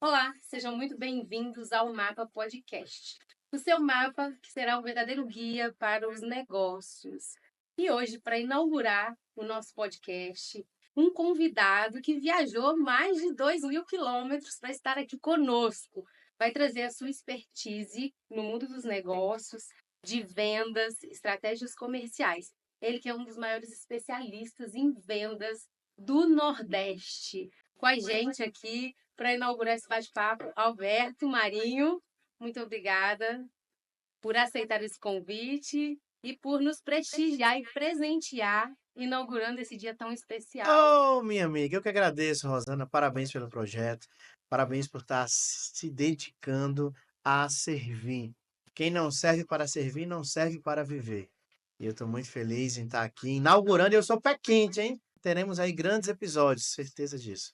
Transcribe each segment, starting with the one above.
Olá, sejam muito bem-vindos ao Mapa Podcast, o seu mapa que será um verdadeiro guia para os negócios. E hoje, para inaugurar o nosso podcast, um convidado que viajou mais de 2.000 quilômetros para estar aqui conosco. Vai trazer a sua expertise no mundo dos negócios, de vendas, estratégias comerciais. Ele que é um dos maiores especialistas em vendas do Nordeste. Com a gente aqui, para inaugurar esse bate-papo, Alberto Marinho, muito obrigada por aceitar esse convite e por nos prestigiar e presentear, inaugurando esse dia tão especial. Oh, minha amiga, eu que agradeço, Rosana. Parabéns pelo projeto. Parabéns por estar se dedicando a servir. Quem não serve para servir, não serve para viver. E eu estou muito feliz em estar aqui inaugurando. Eu sou pé quente, hein? Teremos aí grandes episódios, certeza disso.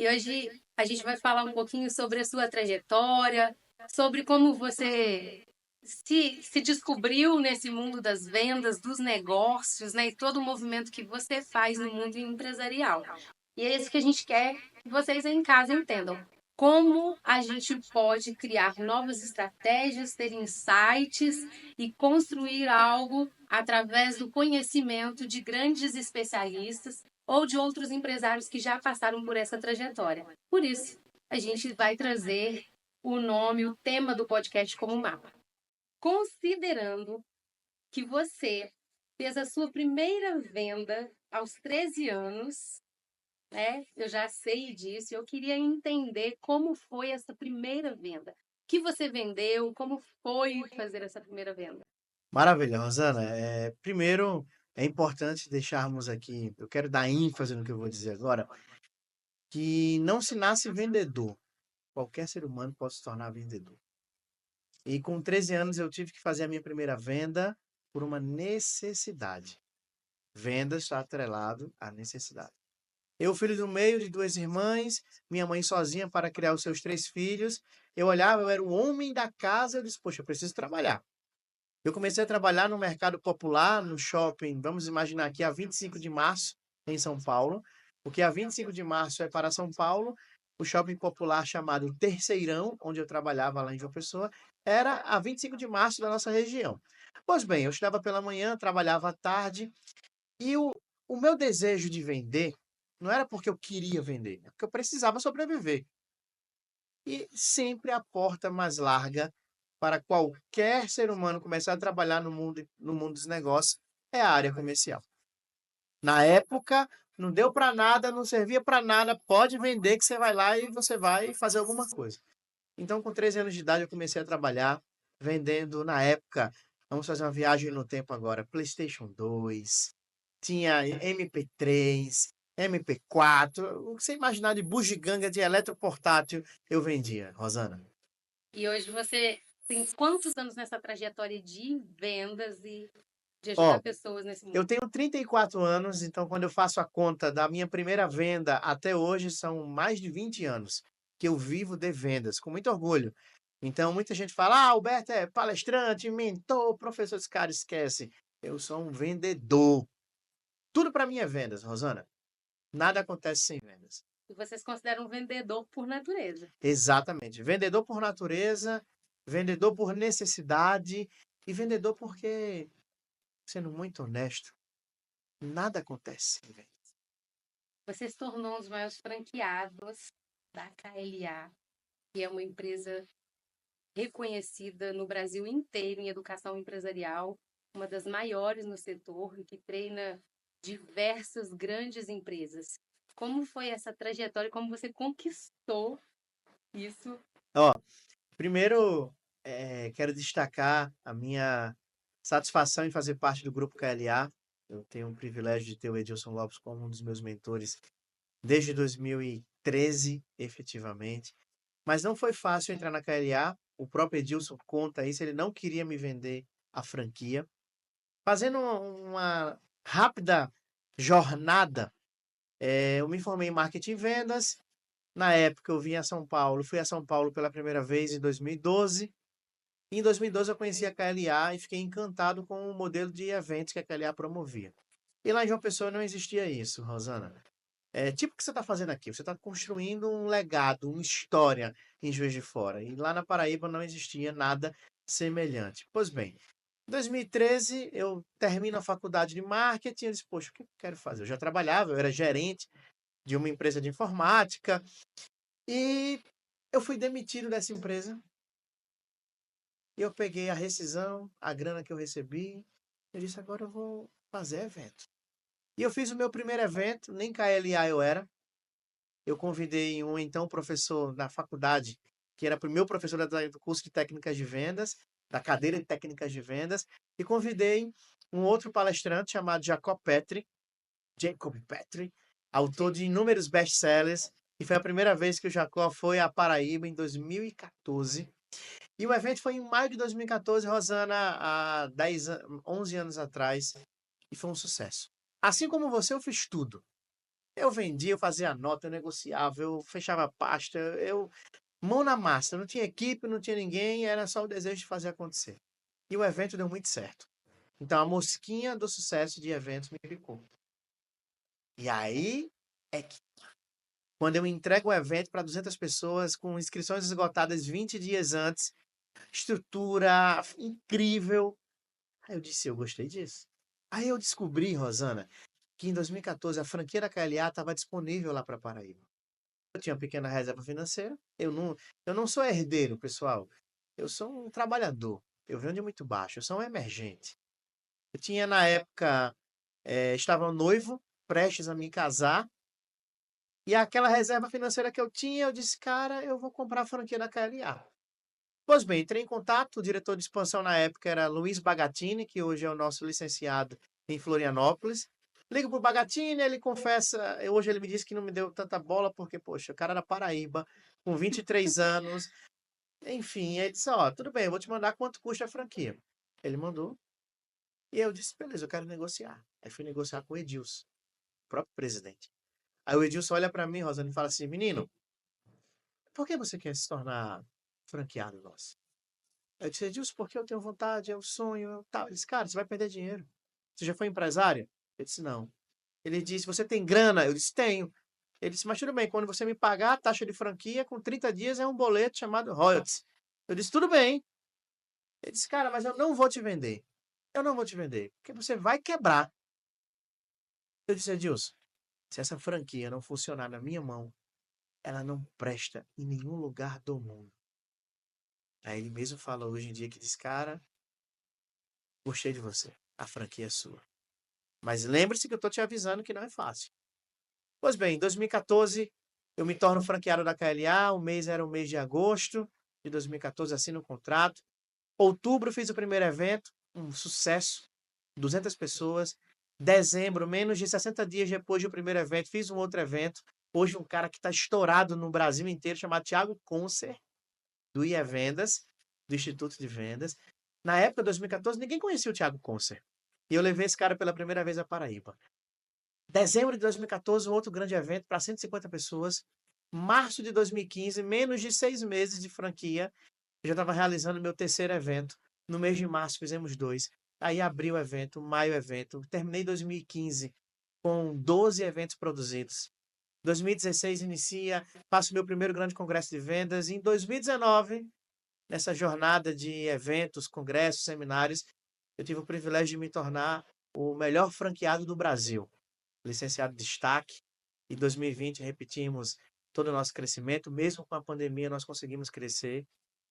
E hoje a gente vai falar um pouquinho sobre a sua trajetória, sobre como você se descobriu nesse mundo das vendas, dos negócios, né? E todo o movimento que você faz no mundo empresarial. E é isso que a gente quer que vocês aí em casa entendam. Como a gente pode criar novas estratégias, ter insights e construir algo através do conhecimento de grandes especialistas ou de outros empresários que já passaram por essa trajetória. Por isso, a gente vai trazer o nome, o tema do podcast como mapa. Considerando que você fez a sua primeira venda aos 13 anos, né? Eu já sei disso, eu queria entender como foi essa primeira venda. O que você vendeu, como foi fazer essa primeira venda? Maravilha, Rosana. Primeiro, é importante deixarmos aqui, eu quero dar ênfase no que eu vou dizer agora, que não se nasce vendedor. Qualquer ser humano pode se tornar vendedor. E com 13 anos eu tive que fazer a minha primeira venda por uma necessidade. Venda está atrelado à necessidade. Eu, filho do meio de duas irmãs, minha mãe sozinha para criar os seus três filhos. Eu olhava, eu era o homem da casa, eu disse, poxa, eu preciso trabalhar. Eu comecei a trabalhar no mercado popular, no shopping, vamos imaginar aqui, a 25 de março, em São Paulo, porque a 25 de março é para São Paulo, o shopping popular chamado Terceirão, onde eu trabalhava lá em João Pessoa, era a 25 de março da nossa região. Pois bem, eu estudava pela manhã, trabalhava à tarde, e o meu desejo de vender não era porque eu queria vender, é porque eu precisava sobreviver. E sempre a porta mais larga para qualquer ser humano começar a trabalhar no mundo dos negócios é a área comercial. Na época, não deu para nada, não servia para nada, pode vender que você vai lá e você vai fazer alguma coisa. Então, com 13 anos de idade, eu comecei a trabalhar vendendo, na época, vamos fazer uma viagem no tempo agora, PlayStation 2, tinha MP3, MP4, o que você imaginar de bugiganga, de eletroportátil, eu vendia, Rosana. E hoje você tem quantos anos nessa trajetória de vendas e de ajudar Ó, pessoas nesse eu mundo? tenho 34 anos, então quando eu faço a conta da minha primeira venda até hoje, são mais de 20 anos que eu vivo de vendas, com muito orgulho. Então, muita gente fala: ah, Alberto é palestrante, mentor, professor. Esse cara esquece. Eu sou um vendedor. Tudo para mim é vendas, Rosana. Nada acontece sem vendas. E vocês consideram um vendedor por natureza. Exatamente. Vendedor por natureza, vendedor por necessidade e vendedor porque, sendo muito honesto, nada acontece sem vendas. Você se tornou um dos maiores franqueados da KLA, que é uma empresa reconhecida no Brasil inteiro em educação empresarial, uma das maiores no setor e que treina diversas grandes empresas. Como foi essa trajetória? Como você conquistou isso? Ó, primeiro, quero destacar a minha satisfação em fazer parte do Grupo KLA. Eu tenho o privilégio de ter o Edilson Lopes como um dos meus mentores desde 2013, efetivamente. Mas não foi fácil entrar na KLA. O próprio Edilson conta isso, ele não queria me vender a franquia. Fazendo uma rápida jornada, eu me formei em marketing e vendas. Na época eu vim a São Paulo, fui a São Paulo pela primeira vez em 2012. Em 2012 eu conheci a KLA e fiquei encantado com o modelo de eventos que a KLA promovia. E lá em João Pessoa não existia isso, Rosana. É tipo o que você está fazendo aqui. Você está construindo um legado, uma história em Juiz de Fora. E lá na Paraíba não existia nada semelhante. Pois bem, em 2013 eu termino a faculdade de marketing. Eu disse, poxa, o que eu quero fazer? Eu já trabalhava, eu era gerente de uma empresa de informática e eu fui demitido dessa empresa. E eu peguei a rescisão, a grana que eu recebi. Eu disse, agora eu vou fazer evento. E eu fiz o meu primeiro evento, nem KLA eu era. Eu convidei um então professor da faculdade, que era o meu professor do curso de técnicas de vendas, da cadeira de técnicas de vendas, e convidei um outro palestrante chamado Jacob Petri, autor de inúmeros best-sellers, e foi a primeira vez que o Jacó foi à Paraíba em 2014. E o evento foi em maio de 2014, Rosana, há 11 anos atrás, e foi um sucesso. Assim como você, eu fiz tudo. Eu vendia, eu fazia nota, eu negociava, eu fechava pasta, eu mão na massa. Não tinha equipe, não tinha ninguém, era só o desejo de fazer acontecer. E o evento deu muito certo. Então a mosquinha do sucesso de eventos me ficou. E aí é que quando eu entrego o evento para 200 pessoas com inscrições esgotadas 20 dias antes, estrutura incrível, aí eu disse, eu gostei disso. Aí eu descobri, Rosana, que em 2014 a franquia da KLA estava disponível lá para Paraíba. Eu tinha uma pequena reserva financeira. Eu não sou herdeiro, pessoal. Eu sou um trabalhador. Eu venho de muito baixo. Eu sou um emergente. Eu tinha, na época, estava noivo, prestes a me casar. E aquela reserva financeira que eu tinha, eu disse, cara, eu vou comprar a franquia da KLA. Pois bem, entrei em contato. O diretor de expansão na época era Luiz Bagatini, que hoje é o nosso licenciado em Florianópolis. Ligo pro Bagatini, ele confessa. Hoje ele me disse que não me deu tanta bola, porque, poxa, o cara era Paraíba, com 23 anos. Enfim, ele disse: Ó, tudo bem, eu vou te mandar quanto custa a franquia. Ele mandou. E eu disse: beleza, eu quero negociar. Aí fui negociar com o Edilson, o próprio presidente. Aí o Edilson olha para mim, Rosana, e fala assim: menino, por que você quer se tornar franqueado nosso? Eu disse: Edilson, porque eu tenho vontade, é o sonho, tal. Ele disse: cara, você vai perder dinheiro. Você já foi empresário? Eu disse: não. Ele disse: você tem grana? Eu disse: tenho. Ele disse: mas tudo bem, quando você me pagar a taxa de franquia, com 30 dias é um boleto chamado royalties. Eu disse: tudo bem. Ele disse: cara, mas eu não vou te vender. Eu não vou te vender, porque você vai quebrar. Eu disse: Edilson, se essa franquia não funcionar na minha mão, ela não presta em nenhum lugar do mundo. Aí ele mesmo fala hoje em dia que diz: cara, gostei de você. A franquia é sua. Mas lembre-se que eu estou te avisando que não é fácil. Pois bem, em 2014 eu me torno franqueado da KLA, o mês era o mês de agosto de 2014, assino o contrato. Outubro fiz o primeiro evento, um sucesso, 200 pessoas. Dezembro, menos de 60 dias depois do primeiro evento, fiz um outro evento. Hoje um cara que está estourado no Brasil inteiro, chamado Thiago Concer, do IE Vendas, do Instituto de Vendas. Na época, 2014, ninguém conhecia o Thiago Concer. E eu levei esse cara pela primeira vez a Paraíba. Dezembro de 2014, um outro grande evento para 150 pessoas. Março de 2015, menos de 6 meses de franquia, eu já estava realizando meu terceiro evento. No mês de março fizemos dois. Aí abril evento, maio evento. Terminei 2015 com 12 eventos produzidos. 2016 inicia, faço meu primeiro grande congresso de vendas. Em 2019, nessa jornada de eventos, congressos, seminários, eu tive o privilégio de me tornar o melhor franqueado do Brasil, licenciado de destaque. Em 2020 repetimos todo o nosso crescimento, mesmo com a pandemia nós conseguimos crescer.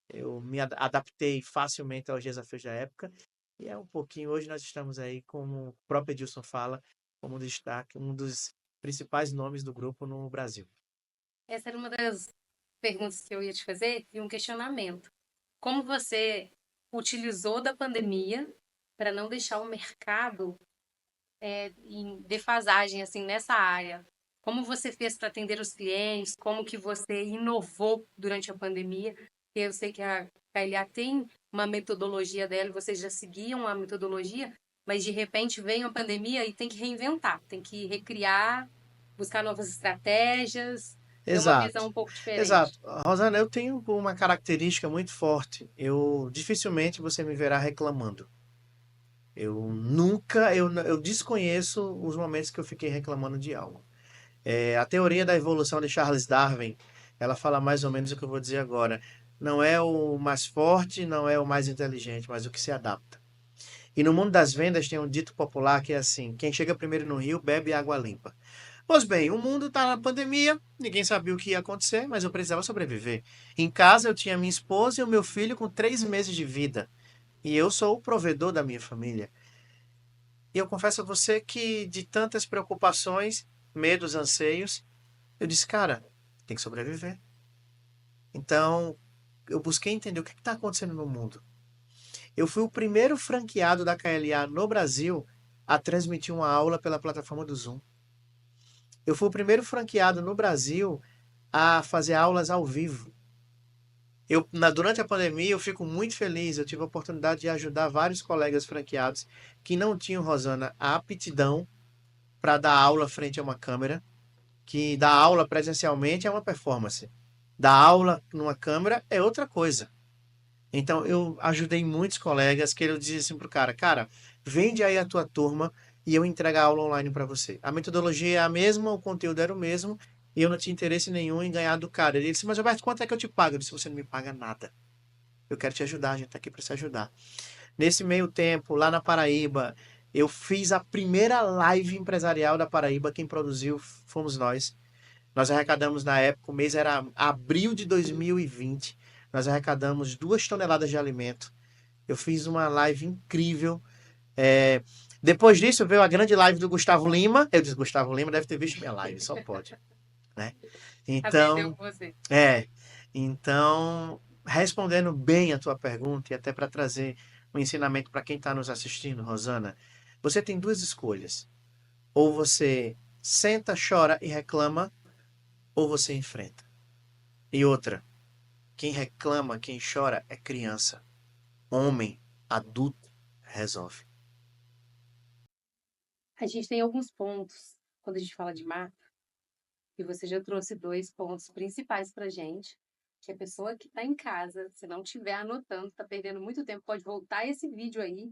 Eu me adaptei facilmente aos desafios da época e é um pouquinho, hoje nós estamos aí, como o próprio Edilson fala, como destaque, um dos principais nomes do grupo no Brasil. Essa era uma das perguntas que eu ia te fazer e um questionamento. Como você utilizou da pandemia para não deixar o mercado em defasagem assim nessa área? Como você fez para atender os clientes? Como que você inovou durante a pandemia? Eu sei que a KLA tem uma metodologia dela, vocês já seguiam a metodologia, mas de repente vem a pandemia e tem que reinventar, tem que recriar, buscar novas estratégias. ter uma visão Exato, um pouco diferente. exato. Rosana, eu tenho uma característica muito forte. Eu dificilmente você me verá reclamando. Eu desconheço os momentos que eu fiquei reclamando de algo. A teoria da evolução de Charles Darwin, ela fala mais ou menos o que eu vou dizer agora. Não é o mais forte, não é o mais inteligente, mas o que se adapta. E no mundo das vendas tem um dito popular que é assim: quem chega primeiro no rio bebe água limpa. Pois bem, o mundo está na pandemia, ninguém sabia o que ia acontecer, mas eu precisava sobreviver. Em casa eu tinha minha esposa e o meu filho com 3 meses de vida. E eu sou o provedor da minha família. E eu confesso a você que de tantas preocupações, medos, anseios, eu disse, cara, tem que sobreviver. Então, eu busquei entender o que está acontecendo no mundo. Eu fui o primeiro franqueado da KLA no Brasil a transmitir uma aula pela plataforma do Zoom. Eu fui o primeiro franqueado no Brasil a fazer aulas ao vivo. Durante a pandemia, eu fico muito feliz. Eu tive a oportunidade de ajudar vários colegas franqueados que não tinham, Rosana, a aptidão para dar aula frente a uma câmera, que dar aula presencialmente é uma performance. Dar aula numa câmera é outra coisa. Então, eu ajudei muitos colegas que eu dizia assim pro cara, vende aí a tua turma e eu entrego a aula online para você. A metodologia é a mesma, o conteúdo era o mesmo, e eu não tinha interesse nenhum em ganhar do cara. Ele disse, mas Roberto, quanto é que eu te pago? Eu disse, você não me paga nada. Eu quero te ajudar, a gente tá aqui para se ajudar. Nesse meio tempo, lá na Paraíba, eu fiz a primeira live empresarial da Paraíba, quem produziu fomos nós. Nós arrecadamos na época, o mês era abril de 2020. Nós arrecadamos 2 toneladas de alimento. Eu fiz uma live incrível. É, Depois disso veio a grande live do Gustavo Lima. Eu disse, Gustavo Lima deve ter visto minha live, só pode, né? Aprendeu Então, com você. é. Então, respondendo bem a tua pergunta e até para trazer um ensinamento para quem está nos assistindo, Rosana, você tem duas escolhas. Ou você senta, chora e reclama, ou você enfrenta. E outra, quem reclama, quem chora é criança. Homem, adulto, resolve. A gente tem alguns pontos quando a gente fala de marca, e você já trouxe dois pontos principais para gente, que a pessoa que está em casa, se não estiver anotando, está perdendo muito tempo, pode voltar esse vídeo aí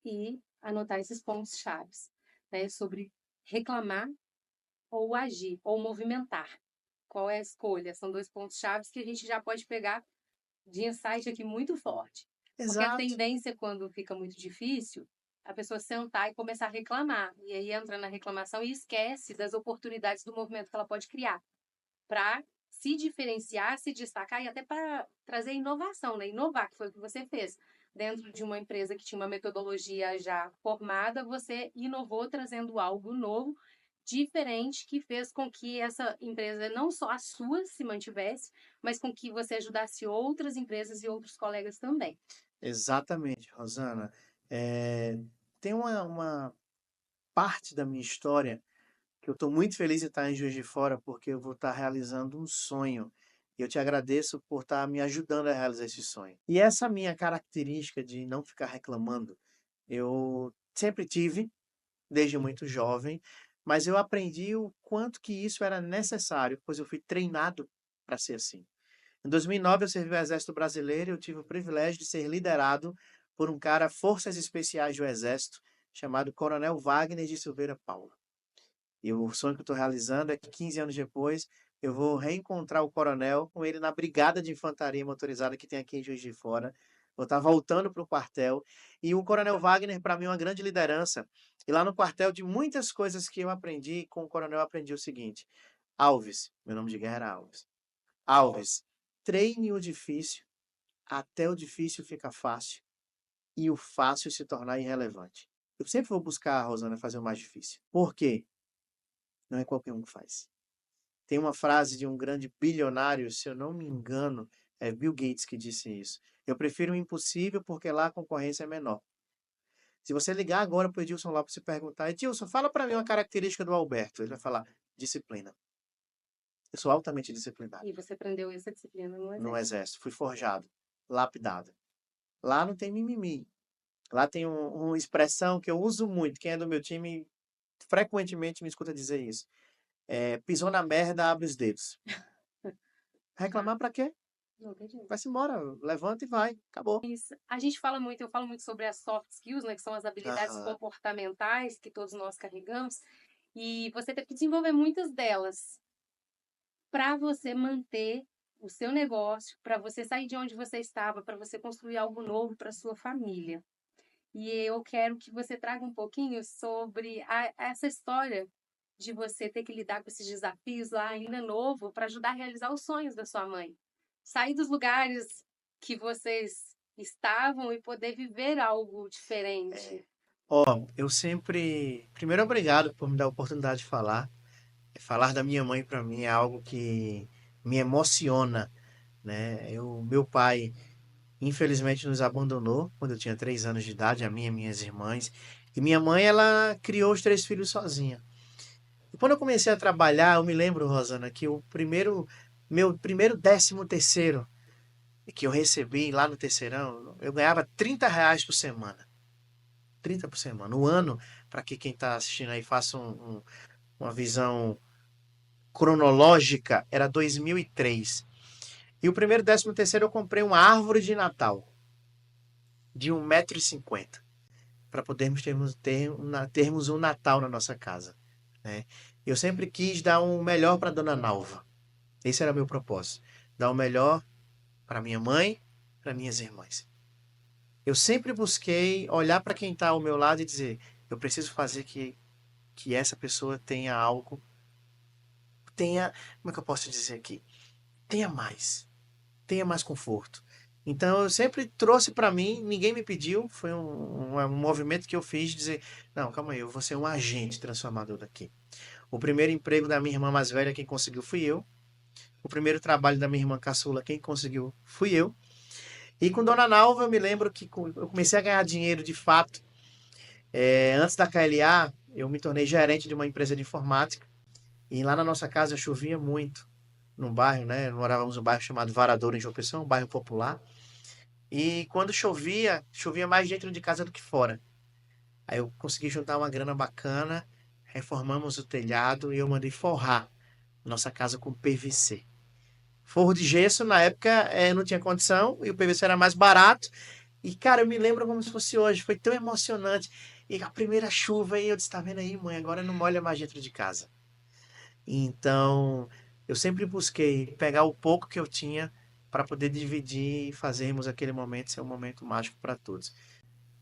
e anotar esses pontos chaves, né, sobre reclamar ou agir, ou movimentar. Qual é a escolha? São dois pontos chaves que a gente já pode pegar de insight aqui muito forte. Porque a Exato. tendência, quando fica muito difícil, a pessoa sentar e começar a reclamar. E aí entra na reclamação e esquece das oportunidades do movimento que ela pode criar para se diferenciar, se destacar e até para trazer inovação, né? Inovar, que foi o que você fez. Dentro de uma empresa que tinha uma metodologia já formada, você inovou trazendo algo novo, diferente, que fez com que essa empresa, não só a sua, se mantivesse, mas com que você ajudasse outras empresas e outros colegas também. Exatamente, Rosana. É, Tem uma parte da minha história que eu estou muito feliz de estar em Juiz de Fora, porque eu vou estar realizando um sonho. E eu te agradeço por estar me ajudando a realizar esse sonho. E essa minha característica de não ficar reclamando, eu sempre tive, desde muito jovem, mas eu aprendi o quanto que isso era necessário, pois eu fui treinado para ser assim. Em 2009, eu servi o Exército Brasileiro e eu tive o privilégio de ser liderado por um cara, Forças Especiais do Exército, chamado Coronel Wagner de Silveira Paulo. E o sonho que eu estou realizando é que 15 anos depois eu vou reencontrar o coronel com ele na Brigada de Infantaria Motorizada que tem aqui em Juiz de Fora. Vou estar voltando para o quartel. E o Coronel Wagner, para mim, é uma grande liderança. E lá no quartel, de muitas coisas que eu aprendi, com o coronel, eu aprendi o seguinte: Alves, meu nome de guerra era Alves. Alves, treine o difícil até o difícil ficar fácil e o fácil se tornar irrelevante. Eu sempre vou buscar, Rosana, fazer o mais difícil. Por quê? Não é qualquer um que faz. Tem uma frase de um grande bilionário, se eu não me engano, é Bill Gates que disse isso. Eu prefiro o impossível porque lá a concorrência é menor. Se você ligar agora para o Edilson Lopes e perguntar, Edilson, fala para mim uma característica do Alberto. Ele vai falar, disciplina. Eu sou altamente disciplinado. E você aprendeu essa disciplina no No exército. exército. Fui forjado, lapidado. Lá não tem mimimi. Lá tem uma expressão que eu uso muito. Quem é do meu time frequentemente me escuta dizer isso. pisou na merda, abre os dedos. Reclamar pra quê? Não acredito. Vai-se embora, levanta e vai, acabou. Isso. A gente fala muito, eu falo muito sobre as soft skills, né, que são as habilidades Aham. comportamentais que todos nós carregamos, e você teve que desenvolver muitas delas para você manter o seu negócio, para você sair de onde você estava, para você construir algo novo para sua família. E eu quero que você traga um pouquinho sobre essa história de você ter que lidar com esses desafios lá ainda novo para ajudar a realizar os sonhos da sua mãe. Sair dos lugares que vocês estavam e poder viver algo diferente. Ó, eu sempre. Primeiro, obrigado por me dar a oportunidade de falar. Falar da minha mãe para mim é algo que me emociona, né? Meu pai, infelizmente, nos abandonou quando eu tinha 3 anos de idade, a minha e minhas irmãs. E minha mãe, ela criou os 3 filhos sozinha. E quando eu comecei a trabalhar, eu me lembro, Rosana, que meu primeiro 13º que eu recebi lá no terceirão, eu ganhava R$ 30 por semana. 30 por semana. No ano, para que quem está assistindo aí faça uma visão cronológica, era 2003. E o primeiro 13º eu comprei uma árvore de Natal de 1,50 m para podermos termos um Natal na nossa casa, né? Eu sempre quis dar um melhor para Dona Nalva. Esse era meu propósito. Dar o melhor para minha mãe, para minhas irmãs. Eu sempre busquei olhar para quem está ao meu lado e dizer: eu preciso fazer que essa pessoa tenha algo, tenha, como é que eu posso dizer aqui? Tenha mais conforto. Então eu sempre trouxe para mim, ninguém me pediu, foi um movimento que eu fiz de dizer: não, calma aí, eu vou ser um agente transformador daqui. O primeiro emprego da minha irmã mais velha, quem conseguiu fui eu. O primeiro trabalho da minha irmã caçula, quem conseguiu fui eu. E com Dona Nalva, eu me lembro que eu comecei a ganhar dinheiro de fato. Antes da KLA, eu me tornei gerente de uma empresa de informática. E lá na nossa casa chovia muito. Num bairro, né? Morávamos num bairro chamado Varadouro, em João Pessoa, um bairro popular. E quando chovia, chovia mais dentro de casa do que fora. Aí eu consegui juntar uma grana bacana, reformamos o telhado e eu mandei forrar nossa casa com PVC. Forro de gesso, na época, não tinha condição e o PVC era mais barato. E, cara, eu me lembro como se fosse hoje, foi tão emocionante. E a primeira chuva, e eu disse: tá vendo aí, mãe, agora não molha mais dentro de casa. Então, eu sempre busquei pegar o pouco que eu tinha para poder dividir e fazermos aquele momento ser um momento mágico para todos.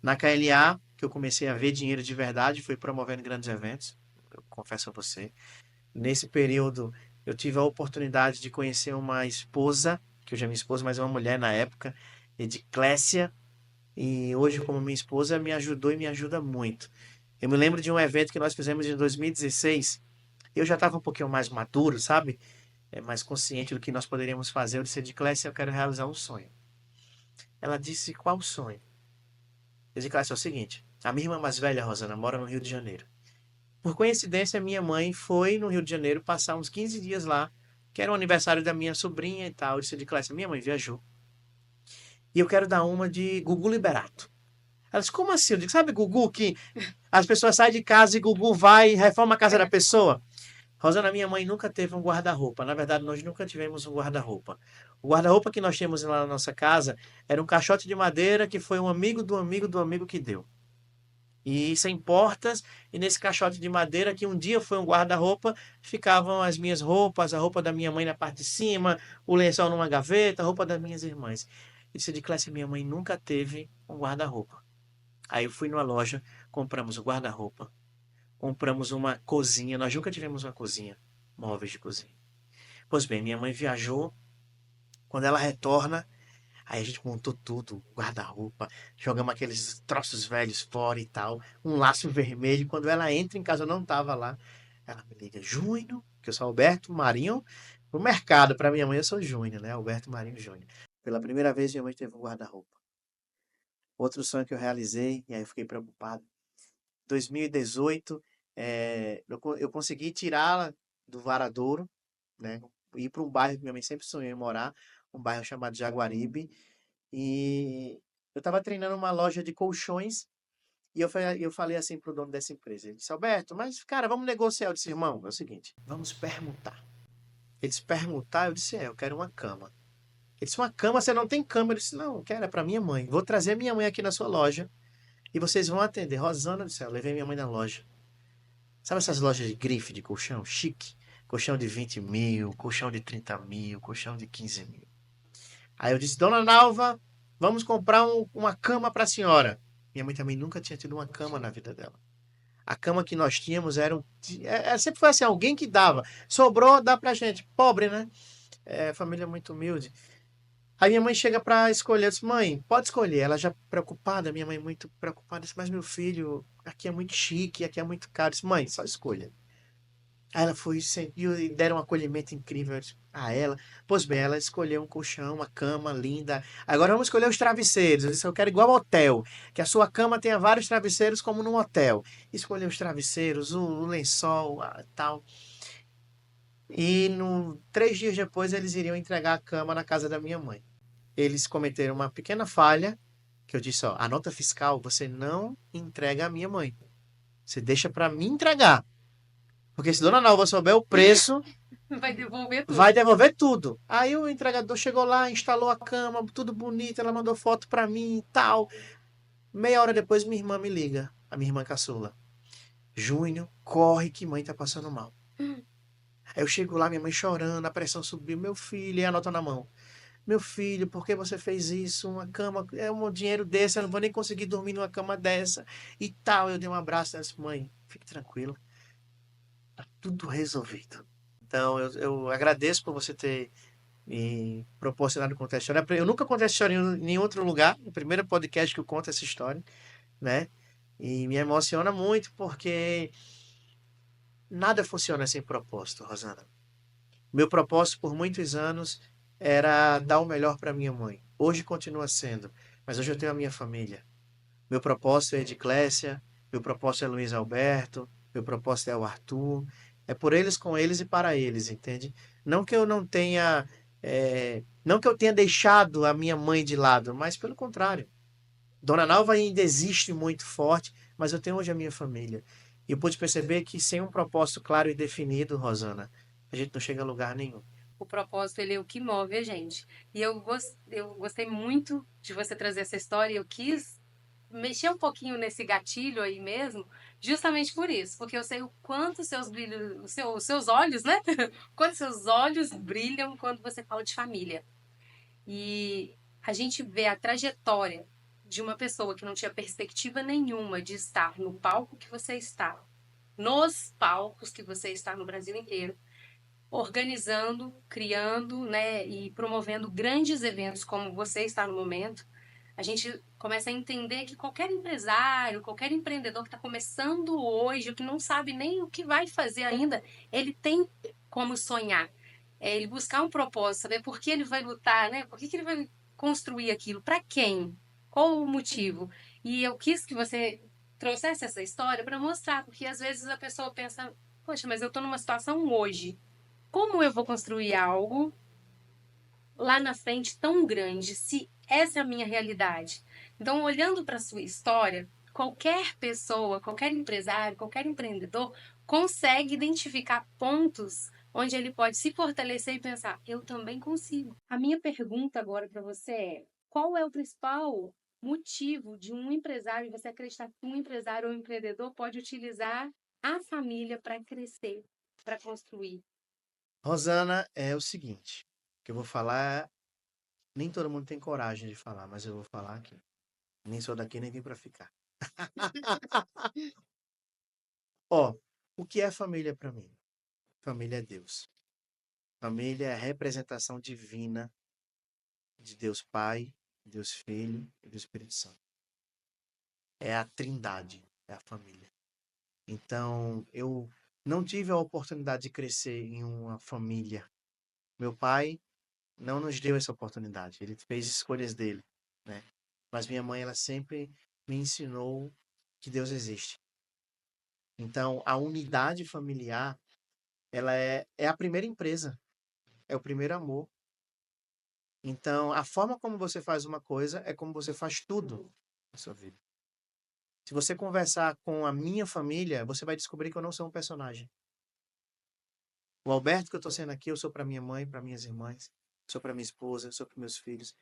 Na KLA, que eu comecei a ver dinheiro de verdade, foi promovendo grandes eventos, eu confesso a você. Nesse período, eu tive a oportunidade de conhecer uma esposa, que hoje é minha esposa, mas é uma mulher na época, Ediclésia, e hoje, como minha esposa, me ajudou e me ajuda muito. Eu me lembro de um evento que nós fizemos em 2016. Eu já estava um pouquinho mais maduro, sabe? Mais consciente do que nós poderíamos fazer. Eu disse: Ediclésia, eu quero realizar um sonho. Ela disse: qual sonho? Ediclésia, é o seguinte: a minha irmã mais velha, Rosana, mora no Rio de Janeiro. Por coincidência, minha mãe foi no Rio de Janeiro passar uns 15 dias lá, que era o aniversário da minha sobrinha e tal. Eu disse: Ediclésia, minha mãe viajou. E eu quero dar uma de Gugu Liberato. Ela disse: como assim? Eu digo: sabe Gugu, que as pessoas saem de casa e Gugu vai e reforma a casa da pessoa? Rosana, minha mãe nunca teve um guarda-roupa. Na verdade, nós nunca tivemos um guarda-roupa. O guarda-roupa que nós temos lá na nossa casa era um caixote de madeira que foi um amigo do amigo do amigo que deu. E sem portas, e nesse caixote de madeira, que um dia foi um guarda-roupa, ficavam as minhas roupas, a roupa da minha mãe na parte de cima, o lençol numa gaveta, a roupa das minhas irmãs. E disse: de classe, minha mãe nunca teve um guarda-roupa. Aí eu fui numa loja, compramos o guarda-roupa, compramos uma cozinha. Nós nunca tivemos uma cozinha, móveis de cozinha. Pois bem, minha mãe viajou. Quando ela retorna, aí a gente montou tudo, guarda-roupa, jogamos aqueles troços velhos fora e tal, um laço vermelho. Quando ela entra em casa, eu não tava lá. Ela me liga: Júnior, que eu sou Alberto Marinho, no mercado, para minha mãe eu sou Júnior, né? Alberto Marinho Júnior. Pela primeira vez, minha mãe teve um guarda-roupa. Outro sonho que eu realizei, e aí eu fiquei preocupado. 2018, eu consegui tirá-la do Varadouro, né? Ir para um bairro que minha mãe sempre sonhou em morar, um bairro chamado Jaguaribe. E eu estava treinando uma loja de colchões E eu falei assim pro dono dessa empresa. Ele disse, Alberto, mas, cara, vamos negociar. Eu disse, irmão, é o seguinte, vamos permutar. Ele disse, permutar? Eu disse, eu quero uma cama. Ele disse, uma cama, você não tem cama? Eu disse, não, eu quero, é para minha mãe. Vou trazer minha mãe aqui na sua loja e vocês vão atender. Rosana do céu, levei minha mãe na loja. Sabe essas lojas de grife de colchão? Chique. Colchão de 20 mil, colchão de 30 mil, colchão de 15 mil. Aí eu disse, Dona Nalva, vamos comprar uma cama para a senhora. Minha mãe também nunca tinha tido uma cama na vida dela. A cama que nós tínhamos sempre foi assim, alguém que dava. Sobrou, dá pra gente. Pobre, né? Família muito humilde. Aí minha mãe chega pra escolher, eu disse, mãe, pode escolher. Ela já preocupada, minha mãe muito preocupada, disse, mas meu filho, aqui é muito chique, aqui é muito caro. Eu disse, mãe, só escolha. Aí ela foi e deram um acolhimento incrível a ela. Pois bem, ela escolheu um colchão, uma cama linda. Agora vamos escolher os travesseiros. Eu disse, eu quero igual ao hotel, que a sua cama tenha vários travesseiros como num hotel. Escolheu os travesseiros, o lençol, tal. E 3 dias depois eles iriam entregar a cama na casa da minha mãe. Eles cometeram uma pequena falha, que eu disse, ó, a nota fiscal você não entrega à minha mãe. Você deixa para mim entregar. Porque se Dona Nalva souber o preço, Vai devolver vai tudo. devolver tudo. Aí o entregador chegou lá, instalou a cama, tudo bonito, ela mandou foto para mim e tal. Meia hora depois minha irmã me liga, a minha irmã caçula. Júnior, corre que mãe tá passando mal. Aí eu chego lá, minha mãe chorando, a pressão subiu, meu filho, e a nota na mão. Meu filho, por que você fez isso? Uma cama, um dinheiro desse, eu não vou nem conseguir dormir numa cama dessa e tal. Eu dei um abraço e disse, mãe, fique tranquila, tá tudo resolvido. Então, eu agradeço por você ter me proporcionado contar a história. Eu nunca contei essa história em nenhum outro lugar, o primeiro podcast que eu conto essa história, né? E me emociona muito porque nada funciona sem propósito, Rosana. Meu propósito por muitos anos era dar o melhor para minha mãe. Hoje continua sendo, mas hoje eu tenho a minha família. Meu propósito é a Ediclésia, meu propósito é Luiz Alberto, meu propósito é o Arthur. É por eles, com eles e para eles, entende? Não que eu não tenha, não que eu tenha deixado a minha mãe de lado, mas pelo contrário. Dona Nalva ainda existe muito forte, mas eu tenho hoje a minha família. E eu pude perceber que sem um propósito claro e definido, Rosana, a gente não chega a lugar nenhum. O propósito, ele é o que move a gente. E eu gostei muito de você trazer essa história. Eu quis mexer um pouquinho nesse gatilho aí mesmo, justamente por isso, porque eu sei o quanto seus brilhos, os seus olhos, né? Quanto seus olhos brilham quando você fala de família. E a gente vê a trajetória de uma pessoa que não tinha perspectiva nenhuma de estar no palco que você está, nos palcos que você está no Brasil inteiro, organizando, criando, né, e promovendo grandes eventos como você está no momento. A gente começa a entender que qualquer empresário, qualquer empreendedor que está começando hoje, ou que não sabe nem o que vai fazer ainda, ele tem como sonhar. Ele buscar um propósito, saber por que ele vai lutar, né? Por que ele vai construir aquilo? Para quem? Qual o motivo? E eu quis que você trouxesse essa história para mostrar, porque às vezes a pessoa pensa, poxa, mas eu estou numa situação hoje. Como eu vou construir algo lá na frente tão grande, se essa é a minha realidade? Então, olhando para a sua história, qualquer pessoa, qualquer empresário, qualquer empreendedor consegue identificar pontos onde ele pode se fortalecer e pensar, eu também consigo. A minha pergunta agora para você é: qual é o principal motivo de um empresário, você acreditar que um empresário ou um empreendedor pode utilizar a família para crescer, para construir? Rosana, é o seguinte, que eu vou falar, nem todo mundo tem coragem de falar, mas eu vou falar aqui. Nem sou daqui, nem vim para ficar. Ó, o que é família para mim? Família é Deus. Família é a representação divina de Deus Pai, Deus Filho e do Espírito Santo. É a trindade, é a família. Então, eu não tive a oportunidade de crescer em uma família. Meu pai não nos deu essa oportunidade. Ele fez escolhas dele, né? Mas minha mãe, ela sempre me ensinou que Deus existe. Então, a unidade familiar, ela é a primeira empresa, é o primeiro amor. Então, a forma como você faz uma coisa é como você faz tudo na sua vida. Se você conversar com a minha família, você vai descobrir que eu não sou um personagem. O Alberto que eu estou sendo aqui, eu sou para minha mãe, para minhas irmãs, sou para minha esposa, sou para meus filhos.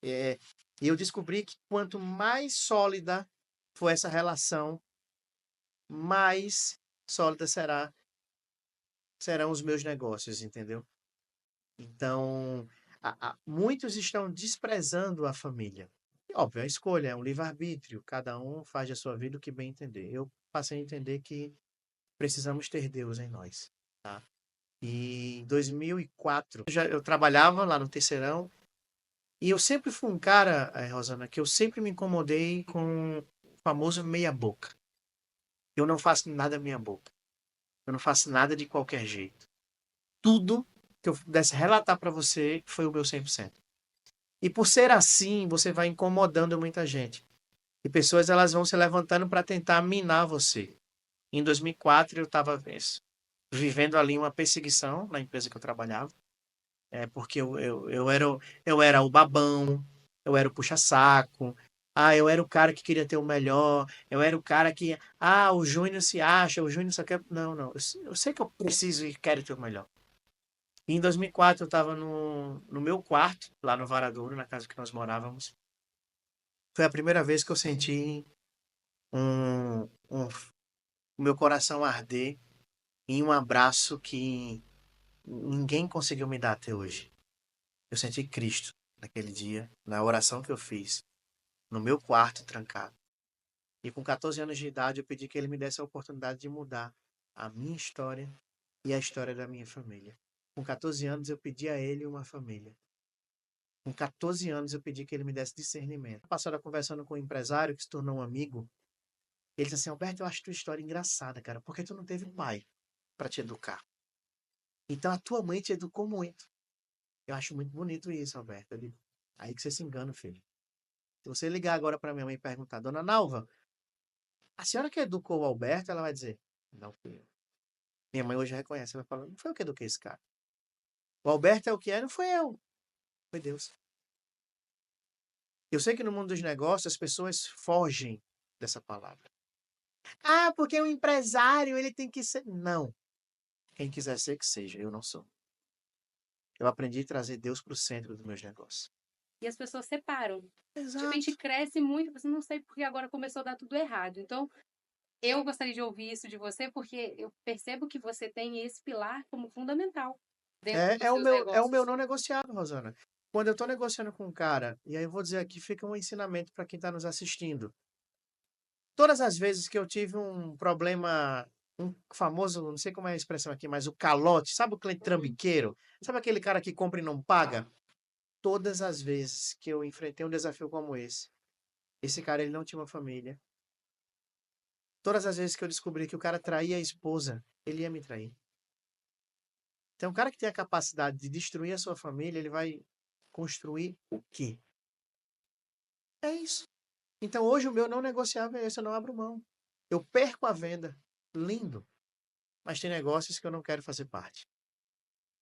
É, e eu descobri que quanto mais sólida for essa relação, mais sólida serão os meus negócios, entendeu? Então, muitos estão desprezando a família. E, óbvio, a escolha é um livre-arbítrio, cada um faz da sua vida o que bem entender. Eu passei a entender que precisamos ter Deus em nós, tá? E em 2004, eu trabalhava lá no Terceirão e eu sempre fui um cara, Rosana, que eu sempre me incomodei com o famoso meia-boca. Eu não faço nada meia boca. Eu não faço nada de qualquer jeito. Tudo que eu pudesse relatar para você foi o meu 100%. E por ser assim, você vai incomodando muita gente. E pessoas elas vão se levantando para tentar minar você. Em 2004, eu estava vivendo ali uma perseguição na empresa que eu trabalhava. Porque eu era o babão, eu era o puxa-saco, eu era o cara que queria ter o melhor, eu era o cara que, o Júnior se acha, o Júnior só quer. Não, não, eu sei que eu preciso e quero ter o melhor. E em 2004 eu estava no meu quarto, lá no Varadouro, na casa que nós morávamos. Foi a primeira vez que eu senti o meu coração arder em um abraço que ninguém conseguiu me dar até hoje. Eu senti Cristo naquele dia, na oração que eu fiz, no meu quarto trancado. E com 14 anos de idade, eu pedi que ele me desse a oportunidade de mudar a minha história e a história da minha família. Com 14 anos, eu pedi a ele uma família. Com 14 anos, eu pedi que ele me desse discernimento. Passada conversando com um empresário que se tornou um amigo, ele disse assim: Alberto, eu acho tua história engraçada, cara, porque tu não teve pai para te educar. Então a tua mãe te educou muito. Eu acho muito bonito isso, Alberto. Eu digo, aí que você se engana, filho. Se você ligar agora para minha mãe e perguntar, Dona Nalva, a senhora que educou o Alberto, ela vai dizer, não fui eu. Minha mãe hoje reconhece, ela fala, não foi eu que eduquei esse cara. O Alberto é o que é, não foi eu, foi Deus. Eu sei que no mundo dos negócios as pessoas fogem dessa palavra. Porque o empresário, ele tem que ser. Não. Quem quiser ser, que seja. Eu não sou. Eu aprendi a trazer Deus para o centro dos meus negócios. E as pessoas separam. Tipo, a gente Exato. cresce muito, você não sei porque agora começou a dar tudo errado. Então, eu gostaria de ouvir isso de você, porque eu percebo que você tem esse pilar como fundamental dentro dos seus É o meu negócios. não negociável, Rosana. Quando eu estou negociando com um cara, e aí eu vou dizer aqui, fica um ensinamento para quem está nos assistindo. Todas as vezes que eu tive um problema, um famoso, não sei como é a expressão aqui, mas o calote, sabe o cliente trambiqueiro? Sabe aquele cara que compra e não paga? Todas as vezes que eu enfrentei um desafio como esse cara ele não tinha uma família. Todas as vezes que eu descobri que o cara traía a esposa, ele ia me trair. Então, o cara que tem a capacidade de destruir a sua família, ele vai construir o quê? É isso. Então, hoje o meu não negociável é esse, eu não abro mão. Eu perco a venda. Lindo. Mas tem negócios que eu não quero fazer parte.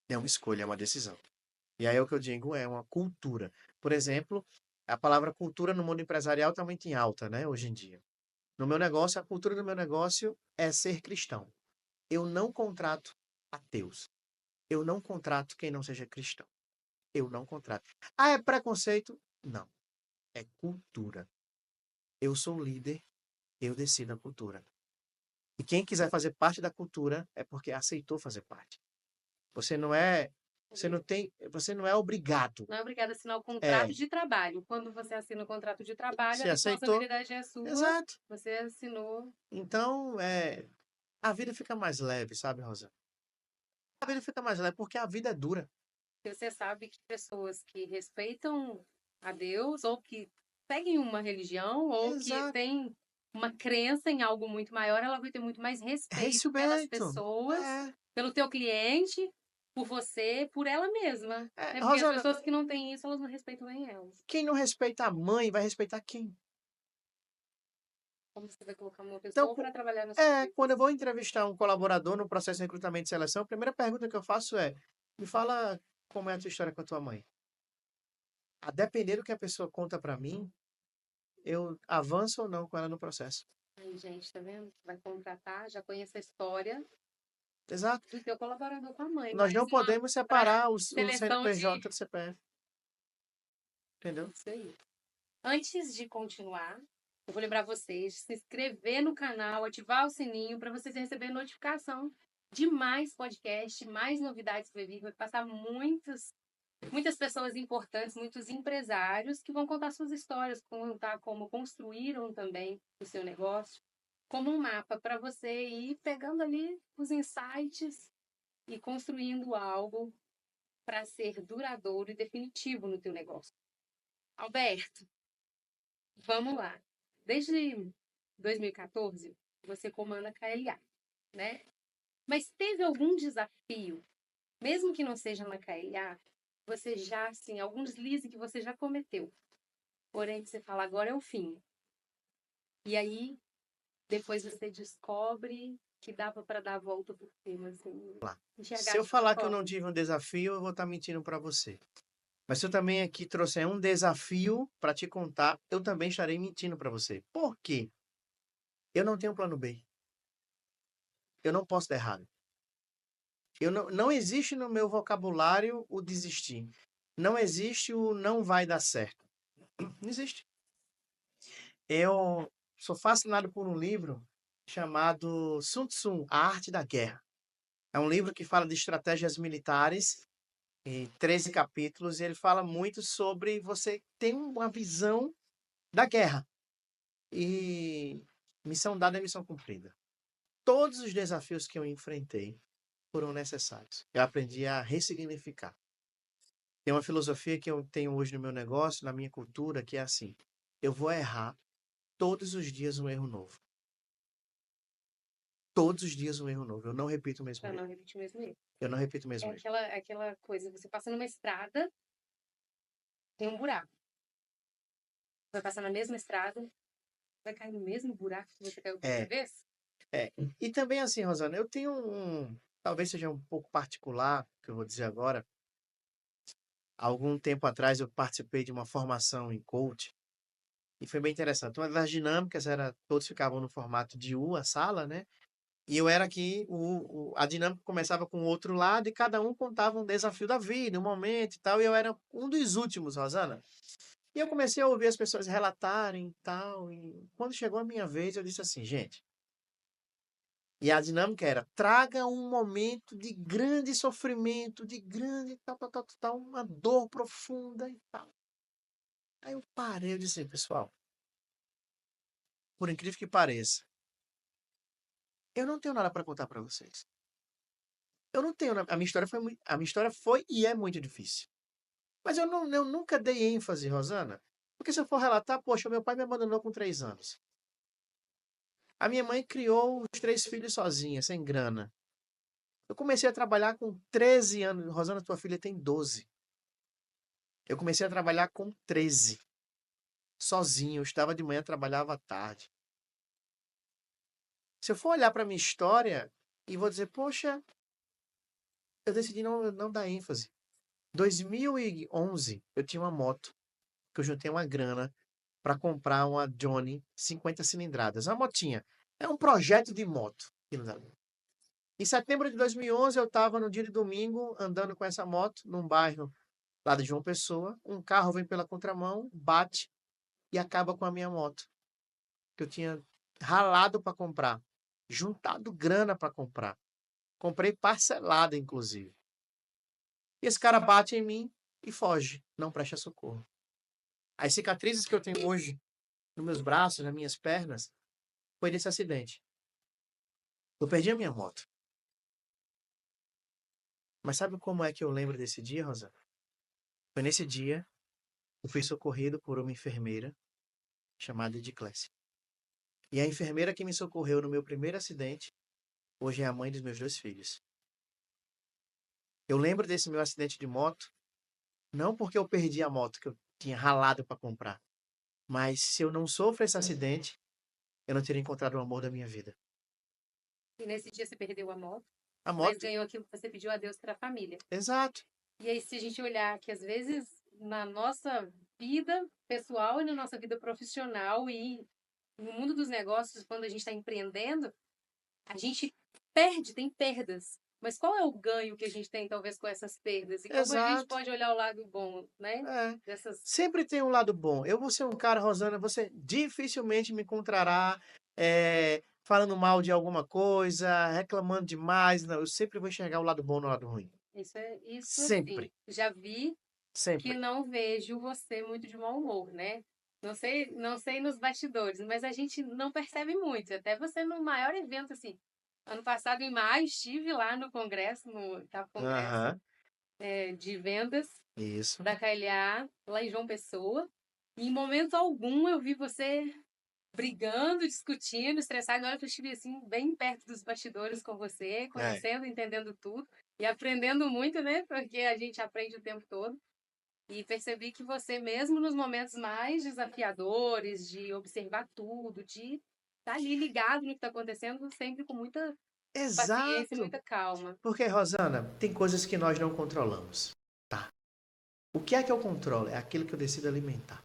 É uma escolha, é uma decisão. E aí o que eu digo é uma cultura. Por exemplo, a palavra cultura no mundo empresarial está muito em alta, né, hoje em dia. No meu negócio, a cultura do meu negócio é ser cristão. Eu não contrato ateus. Eu não contrato quem não seja cristão. Eu não contrato. É preconceito? Não. É cultura. Eu sou líder, eu decido a cultura. E quem quiser fazer parte da cultura é porque aceitou fazer parte. Você não é, você não é obrigado. Não é obrigada a assinar o contrato É, de trabalho. Quando você assina o contrato de trabalho, a se aceitou, responsabilidade é sua. exato. Você assinou. Então, a vida fica mais leve, sabe, Rosa? A vida fica mais leve porque a vida é dura. E você sabe que pessoas que respeitam a Deus, ou que seguem uma religião, ou que Exato. têm uma crença em algo muito maior, ela vai ter muito mais respeito pelas Respeito. pessoas, pelo teu cliente, por você, por ela mesma. Né? Porque as Rosana, pessoas que não têm isso, elas não respeitam nem elas. quem não respeita a mãe vai respeitar quem? Como você vai colocar uma Então, pessoa para trabalhar na sua quando eu empresa? vou entrevistar um colaborador no processo de recrutamento e seleção, a primeira pergunta que eu faço é: me fala como é a tua história com a tua mãe. A depender do que a pessoa conta para mim, eu avanço ou não com ela no processo. Aí, gente, tá vendo? Vai contratar, já conhece a história Exato. do teu colaborador com a mãe, Nós não mais uma podemos para separar o seleção CNPJ de... do CPF. Entendeu? Isso aí. Antes de continuar, eu vou lembrar vocês de se inscrever no canal, ativar o sininho para vocês receberem notificação de mais podcast, mais novidades que vai vir. Vai passar muitas pessoas importantes, muitos empresários que vão contar suas histórias, contar como construíram também o seu negócio, como um mapa para você ir pegando ali os insights e construindo algo para ser duradouro e definitivo no teu negócio. Alberto, vamos lá. Desde 2014, você comanda a KLA, né? Mas teve algum desafio, mesmo que não seja na KLA, você já, assim, algum deslize que você já cometeu, porém você fala, agora é o fim. E aí, depois você descobre que dava para dar a volta por cima, assim, Se enxergar eu de outra falar que eu não forma. tive um desafio, eu vou estar mentindo para você. Mas se eu também aqui trouxer um desafio para te contar, eu também estarei mentindo para você. Por quê? Eu não tenho plano B. Eu não posso dar errado. Não existe no meu vocabulário o desistir. Não existe o não vai dar certo. Não existe. Eu sou fascinado por um livro chamado Sun Tzu, A Arte da Guerra. É um livro que fala de estratégias militares, em 13 capítulos, e ele fala muito sobre você ter uma visão da guerra. E missão dada é missão cumprida. Todos os desafios que eu enfrentei foram necessários. Eu aprendi a ressignificar. Tem uma filosofia que eu tenho hoje no meu negócio, na minha cultura, que é assim: eu vou errar todos os dias um erro novo. Todos os dias um erro novo. Eu não repito o mesmo Para erro. não repetir o mesmo erro. Eu não repito o É mesmo erro. aquela coisa, você passa numa estrada, tem um buraco. Vai passar na mesma estrada, vai cair no mesmo buraco que você caiu a primeira É, vez? é. E também assim, Rosana, eu tenho talvez seja um pouco particular, que eu vou dizer agora. Algum tempo atrás eu participei de uma formação em coach e foi bem interessante. Uma das dinâmicas era todos ficavam no formato de U, a sala, né? E eu era aqui, a dinâmica começava com o outro lado e cada um contava um desafio da vida, um momento e tal, e eu era um dos últimos, Rosana. E eu comecei a ouvir as pessoas relatarem e tal, e quando chegou a minha vez, eu disse assim, gente. E a dinâmica era: traga um momento de grande sofrimento, de grande tal, uma dor profunda e tal. Aí eu parei, eu disse, pessoal, por incrível que pareça, eu não tenho nada para contar para vocês. Eu não tenho, a minha história foi a minha história foi e é muito difícil. Mas eu nunca dei ênfase, Rosana, porque se eu for relatar, poxa, meu pai me abandonou com 3 anos. A minha mãe criou os 3 filhos sozinha, sem grana. Eu comecei a trabalhar com 13 anos. Rosana, tua filha tem 12. Eu comecei a trabalhar com 13, sozinho. Eu estava de manhã, trabalhava à tarde. Se eu for olhar para minha história e vou dizer, poxa, eu decidi não dar ênfase. 2011, eu tinha uma moto, que eu juntei uma grana para comprar uma Johnny 50 cilindradas. Uma motinha. É um projeto de moto. Em setembro de 2011, eu estava no dia de domingo andando com essa moto num bairro lá de João Pessoa. Um carro vem pela contramão, bate e acaba com a minha moto, que eu tinha ralado para comprar, juntado grana para comprar. Comprei parcelada, inclusive. E esse cara bate em mim e foge, não presta socorro. As cicatrizes que eu tenho hoje nos meus braços, nas minhas pernas, foi desse acidente. Eu perdi a minha moto. Mas sabe como é que eu lembro desse dia, Rosa? Foi nesse dia que eu fui socorrido por uma enfermeira chamada Ediclésia. E a enfermeira que me socorreu no meu primeiro acidente, hoje é a mãe dos meus 2 filhos. Eu lembro desse meu acidente de moto, não porque eu perdi a moto que eu tinha ralado para comprar, mas se eu não sofro esse acidente, eu não teria encontrado o amor da minha vida. E nesse dia você perdeu a moto, A mas moto, ganhou aquilo que você pediu a Deus para a família. exato. E aí, se a gente olhar que às vezes na nossa vida pessoal e na nossa vida profissional e no mundo dos negócios, quando a gente está empreendendo, a gente perde, tem perdas. Mas qual é o ganho que a gente tem, talvez, com essas perdas? E como a gente Exato. pode olhar o lado bom, né? É. Dessas... Sempre tem um lado bom. Eu vou ser um cara, Rosana, você dificilmente me encontrará falando mal de alguma coisa, reclamando demais. Não, eu sempre vou enxergar o lado bom no lado ruim. Isso assim. Sempre, Já vi que sempre. não vejo você muito de mau humor, né? Não sei nos bastidores, mas a gente não percebe muito. Até você no maior evento, assim. Ano passado, em maio, estive lá no congresso, no oitavo congresso Aham, de vendas isso. da KLA, lá em João Pessoa. E em momento algum eu vi você brigando, discutindo, estressado. Na hora que eu estive assim, bem perto dos bastidores com você, É. conhecendo, entendendo tudo e aprendendo muito, né? Porque a gente aprende o tempo todo. E percebi que você, mesmo nos momentos mais desafiadores, de observar tudo, de estar ali ligado no que está acontecendo, sempre com muita paciência e Exato. muita calma. Porque, Rosana, tem coisas que nós não controlamos, tá? O que é que eu controlo? É aquilo que eu decido alimentar.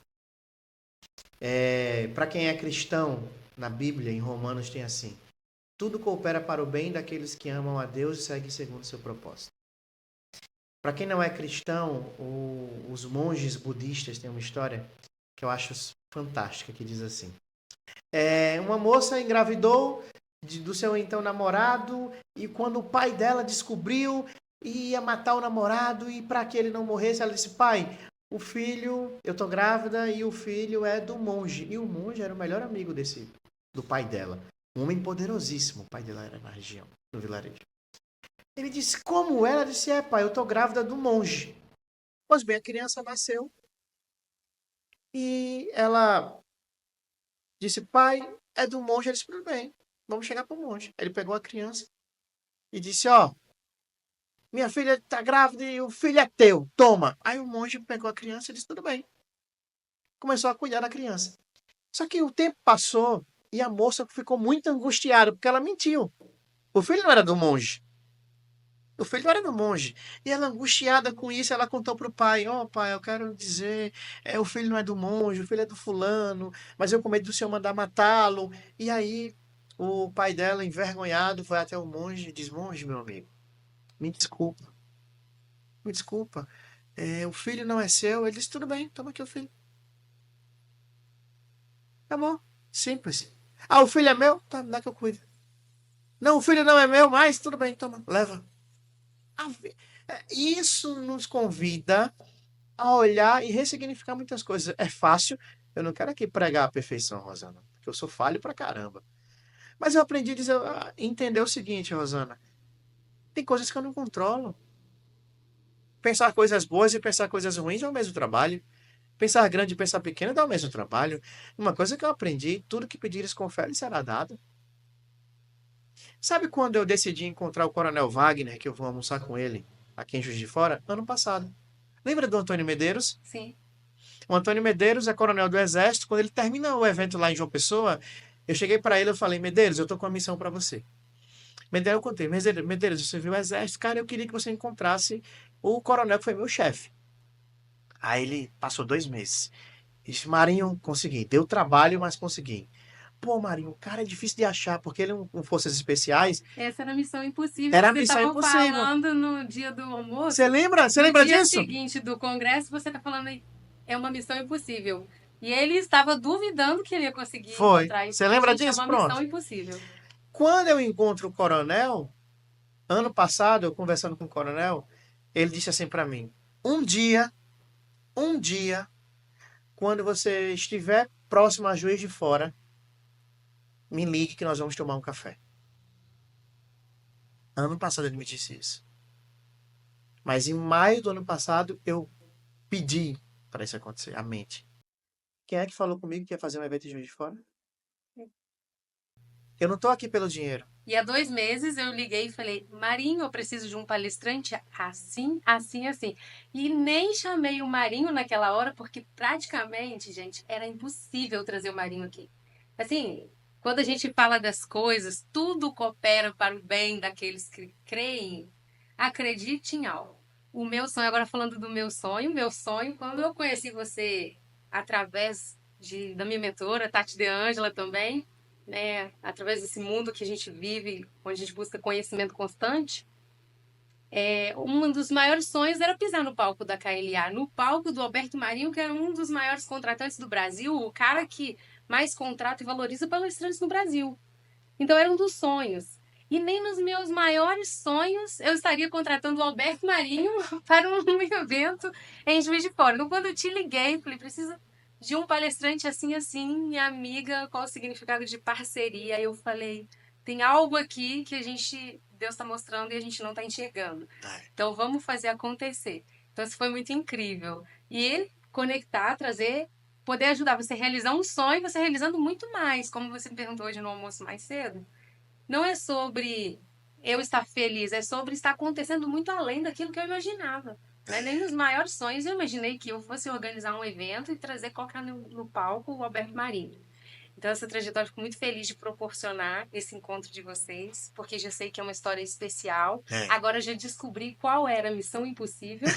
Para quem é cristão, na Bíblia, em Romanos, tem assim: tudo coopera para o bem daqueles que amam a Deus e seguem segundo o seu propósito. Para quem não é cristão, os monges budistas têm uma história que eu acho fantástica, que diz assim: uma moça engravidou do seu então namorado, e quando o pai dela descobriu, ia matar o namorado, e para que ele não morresse, ela disse: pai, o filho, eu tô grávida e o filho é do monge. E o monge era o melhor amigo do pai dela. Um homem poderosíssimo, o pai dela era na região, no vilarejo. Ele disse: como é? Ela disse: pai, eu tô grávida do monge. Pois bem, a criança nasceu e ela disse: pai, é do monge. Ele disse: tudo bem, vamos chegar pro monge. Ele pegou a criança e disse: ó, minha filha tá grávida e o filho é teu, toma. Aí o monge pegou a criança e disse: tudo bem. Começou a cuidar da criança. Só que o tempo passou e a moça ficou muito angustiada porque ela mentiu. O filho não era do monge. O filho era do monge. E ela, angustiada com isso, ela contou pro pai: ó, pai, eu quero dizer, o filho não é do monge, o filho é do fulano, mas eu com medo do senhor mandar matá-lo. E aí, o pai dela, envergonhado, foi até o monge e diz: monge, meu amigo, me desculpa, me desculpa. O filho não é seu. Ele disse: tudo bem, toma aqui o filho. Tá bom, simples. Ah, o filho é meu? Tá, dá que eu cuido. Não, o filho não é meu, mas tudo bem, toma, leva. Isso nos convida a olhar e ressignificar muitas coisas. É fácil. Eu não quero aqui pregar a perfeição, Rosana, porque eu sou falho pra caramba. Mas eu aprendi a entender o seguinte, Rosana: tem coisas que eu não controlo. Pensar coisas boas e pensar coisas ruins é o mesmo trabalho. Pensar grande e pensar pequeno dá o mesmo trabalho. Uma coisa que eu aprendi: tudo que pedires com fé lhe será dado. Sabe quando eu decidi encontrar o Coronel Wagner, que eu vou almoçar com ele aqui em Juiz de Fora? Ano passado. Lembra do Antônio Medeiros? Sim. O Antônio Medeiros é coronel do Exército. Quando ele termina o evento lá em João Pessoa, eu cheguei para ele e falei: Medeiros, eu tô com uma missão para você. Medeiros, eu contei: Medeiros, você viu o Exército? Cara, eu queria que você encontrasse o coronel que foi meu chefe. Aí ele passou 2 meses. Disse: Marinho, consegui. Deu trabalho, mas consegui. Pô, Marinho, o cara é difícil de achar, porque ele é um Forças Especiais. Essa era a missão impossível Era que a vocês missão estavam impossível. falando no dia do Você almoço. lembra? Você No lembra dia disso? seguinte do congresso, você está falando aí, é uma missão impossível. E ele estava duvidando que ele ia conseguir Foi. encontrar. E, Você lembra gente, é disso? uma missão Pronto. impossível. Quando eu encontro o coronel, ano passado, eu conversando com o coronel, ele disse assim para mim: um dia, quando você estiver próximo a Juiz de Fora, me ligue que nós vamos tomar um café. Ano passado ele me disse isso. Mas em maio do ano passado, eu pedi para isso acontecer, a mente. Quem é que falou comigo que ia fazer um evento em Juiz de Fora? Eu não estou aqui pelo dinheiro. E há 2 meses eu liguei e falei: Marinho, eu preciso de um palestrante assim, assim, assim. E nem chamei o Marinho naquela hora, porque praticamente, gente, era impossível trazer o Marinho aqui. Assim, quando a gente fala das coisas, tudo coopera para o bem daqueles que creem. Acredite em algo. O meu sonho, agora falando do meu sonho, quando eu conheci você através da minha mentora, Tati De Angela também, né? Através desse mundo que a gente vive, onde a gente busca conhecimento constante. Um dos maiores sonhos era pisar no palco da KLA, no palco do Alberto Marinho, que era um dos maiores contratantes do Brasil, o cara que mais contrata e valoriza palestrantes no Brasil. Então era um dos sonhos. E nem nos meus maiores sonhos eu estaria contratando o Alberto Marinho para um evento em Juiz de Fora. Então, quando eu te liguei, falei, precisa de um palestrante assim, assim, minha amiga, qual o significado de parceria? Aí eu falei, tem algo aqui que Deus está mostrando e a gente não está enxergando. Então, vamos fazer acontecer. Então, isso foi muito incrível. E conectar, trazer, poder ajudar você a realizar um sonho, você realizando muito mais, como você me perguntou hoje no almoço mais cedo. Não é sobre eu estar feliz, é sobre estar acontecendo muito além daquilo que eu imaginava. Né? Nem nos maiores sonhos eu imaginei que eu fosse organizar um evento e trazer colocar no palco o Alberto Marinho. Então, essa trajetória, eu fico muito feliz de proporcionar esse encontro de vocês, porque já sei que é uma história especial. Agora já descobri qual era a missão impossível.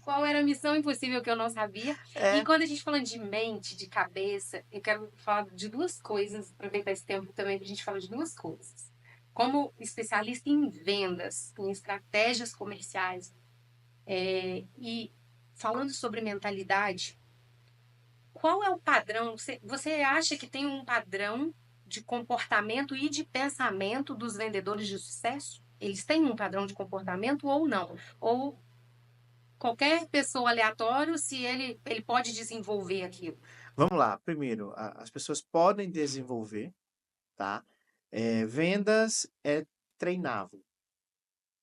Qual era a missão impossível que eu não sabia. E quando a gente falando de mente, de cabeça, eu quero falar de duas coisas, aproveitar esse tempo também para a gente falar de duas coisas. Como especialista em vendas, em estratégias comerciais, e falando sobre mentalidade, qual é o padrão? Você acha que tem um padrão de comportamento e de pensamento dos vendedores de sucesso? Eles têm um padrão de comportamento ou não? Ou qualquer pessoa aleatória, se ele pode desenvolver aquilo? Vamos lá. Primeiro, as pessoas podem desenvolver, tá? Vendas é treinável.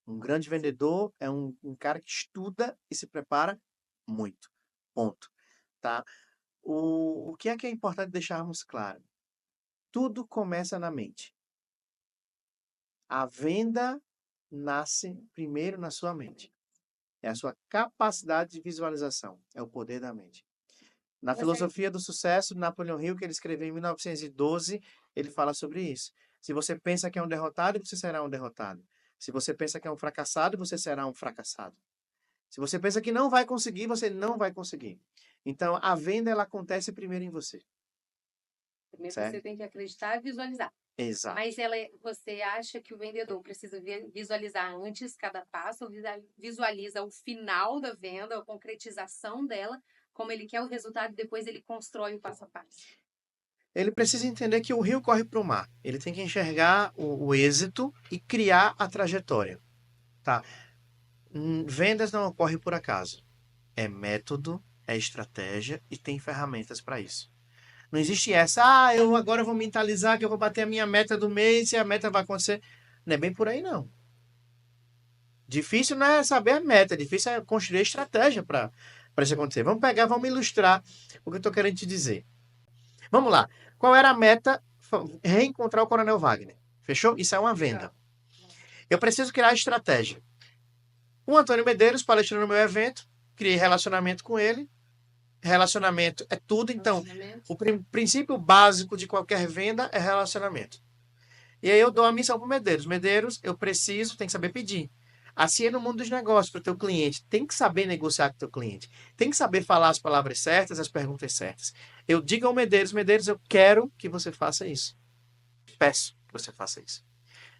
Um grande vendedor é um cara que estuda e se prepara muito. Ponto. Tá? O que é importante deixarmos claro? Tudo começa na mente. A venda nasce primeiro na sua mente. É a sua capacidade de visualização. É o poder da mente. Na Filosofia do Sucesso, Napoleão Hill, que ele escreveu em 1912, ele fala sobre isso. Se você pensa que é um derrotado, você será um derrotado. Se você pensa que é um fracassado, você será um fracassado. Se você pensa que não vai conseguir, você não vai conseguir. Então, a venda, ela acontece primeiro em você. Primeiro você tem que acreditar e visualizar. Exato. Mas você acha que o vendedor precisa visualizar antes cada passo, ou visualiza o final da venda, a concretização dela, como ele quer o resultado, e depois ele constrói o passo a passo? Ele precisa entender que o rio corre para o mar. Ele tem que enxergar o êxito e criar a trajetória. Tá? Vendas não ocorrem por acaso. É método, é estratégia e tem ferramentas para isso. Não existe essa, eu agora vou mentalizar que eu vou bater a minha meta do mês e a meta vai acontecer. Não é bem por aí, não. Difícil não é saber a meta, difícil é construir a estratégia para isso acontecer. Vamos ilustrar o que eu estou querendo te dizer. Vamos lá. Qual era a meta? Reencontrar o Coronel Wagner. Fechou? Isso é uma venda. Eu preciso criar a estratégia. O Antônio Medeiros palestrou no meu evento, criei relacionamento com ele. Relacionamento é tudo, então o princípio básico de qualquer venda é relacionamento. E aí eu dou a missão para o Medeiros. Medeiros, tem que saber pedir. Assim é no mundo dos negócios para o teu cliente. Tem que saber negociar com o teu cliente. Tem que saber falar as palavras certas, as perguntas certas. Eu digo ao Medeiros, Medeiros, eu quero que você faça isso. Peço que você faça isso.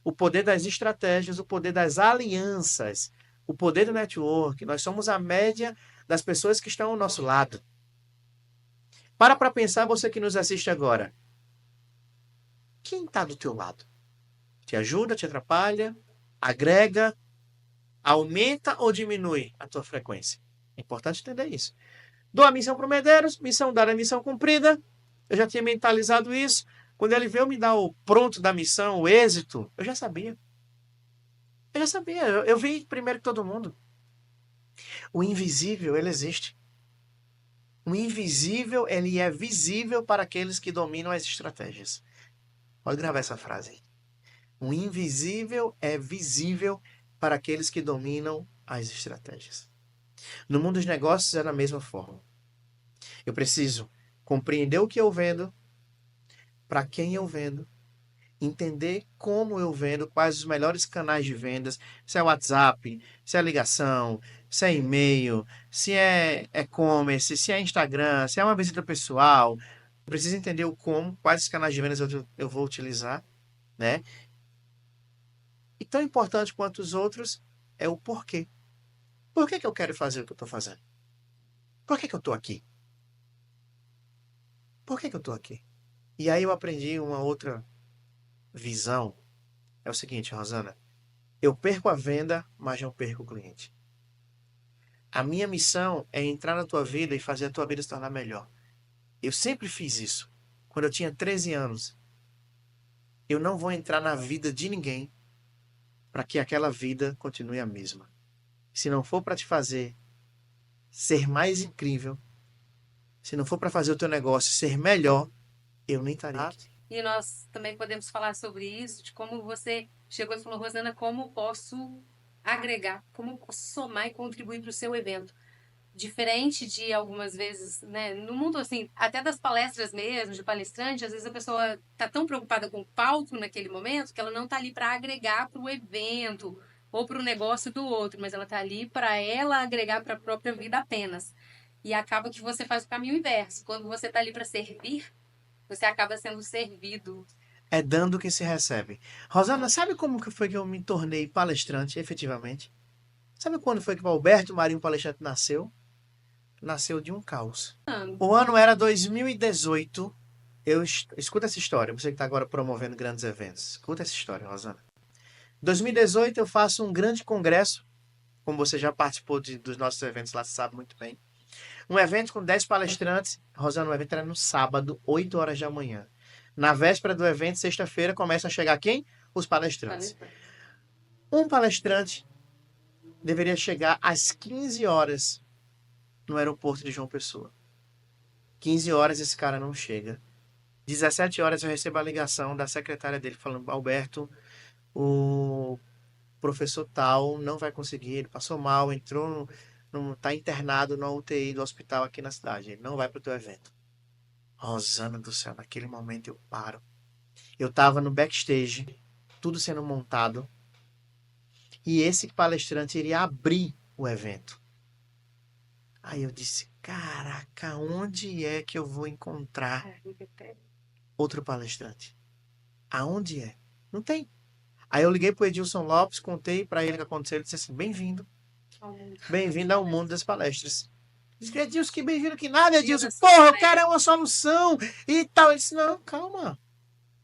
O poder das estratégias, o poder das alianças, o poder do network. Nós somos a média das pessoas que estão ao nosso lado. Para pensar, você que nos assiste agora. Quem está do teu lado? Te ajuda, te atrapalha, agrega, aumenta ou diminui a tua frequência? É importante entender isso. Dou a missão para o Medeiros, missão dada, missão cumprida. Eu já tinha mentalizado isso. Quando ele veio me dar o pronto da missão, o êxito, eu já sabia. Eu vi primeiro que todo mundo. O invisível, ele existe. O invisível, ele é visível para aqueles que dominam as estratégias. Pode gravar essa frase. O invisível é visível para aqueles que dominam as estratégias. No mundo dos negócios é da mesma forma. Eu preciso compreender o que eu vendo, para quem eu vendo Entender como eu vendo, quais os melhores canais de vendas, se é WhatsApp, se é ligação, se é e-mail, se é e-commerce, se é Instagram, se é uma visita pessoal. Preciso entender o como, quais canais de vendas eu vou utilizar, né? E tão importante quanto os outros é o porquê. Por que que eu quero fazer o que eu estou fazendo? Por que que eu estou aqui? Por que que eu estou aqui? E aí eu aprendi uma outra visão. É o seguinte, Rosana, eu perco a venda, mas não perco o cliente. A minha missão é entrar na tua vida e fazer a tua vida se tornar melhor. Eu sempre fiz isso. Quando eu tinha 13 anos, eu não vou entrar na vida de ninguém para que aquela vida continue a mesma. Se não for para te fazer ser mais incrível, se não for para fazer o teu negócio ser melhor, eu nem estaria aqui. E nós também podemos falar sobre isso, de como você chegou e falou, Rosana, como posso agregar, como posso somar e contribuir para o seu evento. Diferente de algumas vezes, né, no mundo assim, até das palestras mesmo, de palestrante, às vezes a pessoa tá tão preocupada com o palco naquele momento que ela não tá ali para agregar para o evento ou para o negócio do outro, mas ela tá ali para ela agregar para a própria vida apenas. E acaba que você faz o caminho inverso. Quando você tá ali para servir, você acaba sendo servido. É dando que se recebe. Rosana, sabe como que foi que eu me tornei palestrante, efetivamente? Sabe quando foi que o Alberto Marinho Palestrante nasceu? Nasceu de um caos. O ano era 2018. Escuta essa história, você que está agora promovendo grandes eventos. Escuta essa história, Rosana. 2018 eu faço um grande congresso, como você já participou dos nossos eventos lá, você sabe muito bem. Um evento com 10 palestrantes. Rosana, o evento era no sábado, 8 horas da manhã. Na véspera do evento, sexta-feira, começam a chegar quem? Os palestrantes. Um palestrante deveria chegar às 15 horas no aeroporto de João Pessoa. 15 horas esse cara não chega. 17 horas eu recebo a ligação da secretária dele falando: Alberto, o professor tal não vai conseguir, ele passou mal, entrou, tá internado na UTI do hospital aqui na cidade, ele não vai para o teu evento. Rosana do céu, naquele momento eu paro. Eu tava no backstage, tudo sendo montado, e esse palestrante iria abrir o evento. Aí eu disse: caraca, onde é que eu vou encontrar outro palestrante? Aonde é? Não tem. Aí eu liguei pro Edilson Lopes, contei para ele o que aconteceu. Ele disse assim: bem-vindo. Bem-vindo ao mundo das palestras. Eu disse: Edilson, que bem-vindo que nada, Edilson. Porra, eu quero uma solução e tal. Ele disse: não, calma.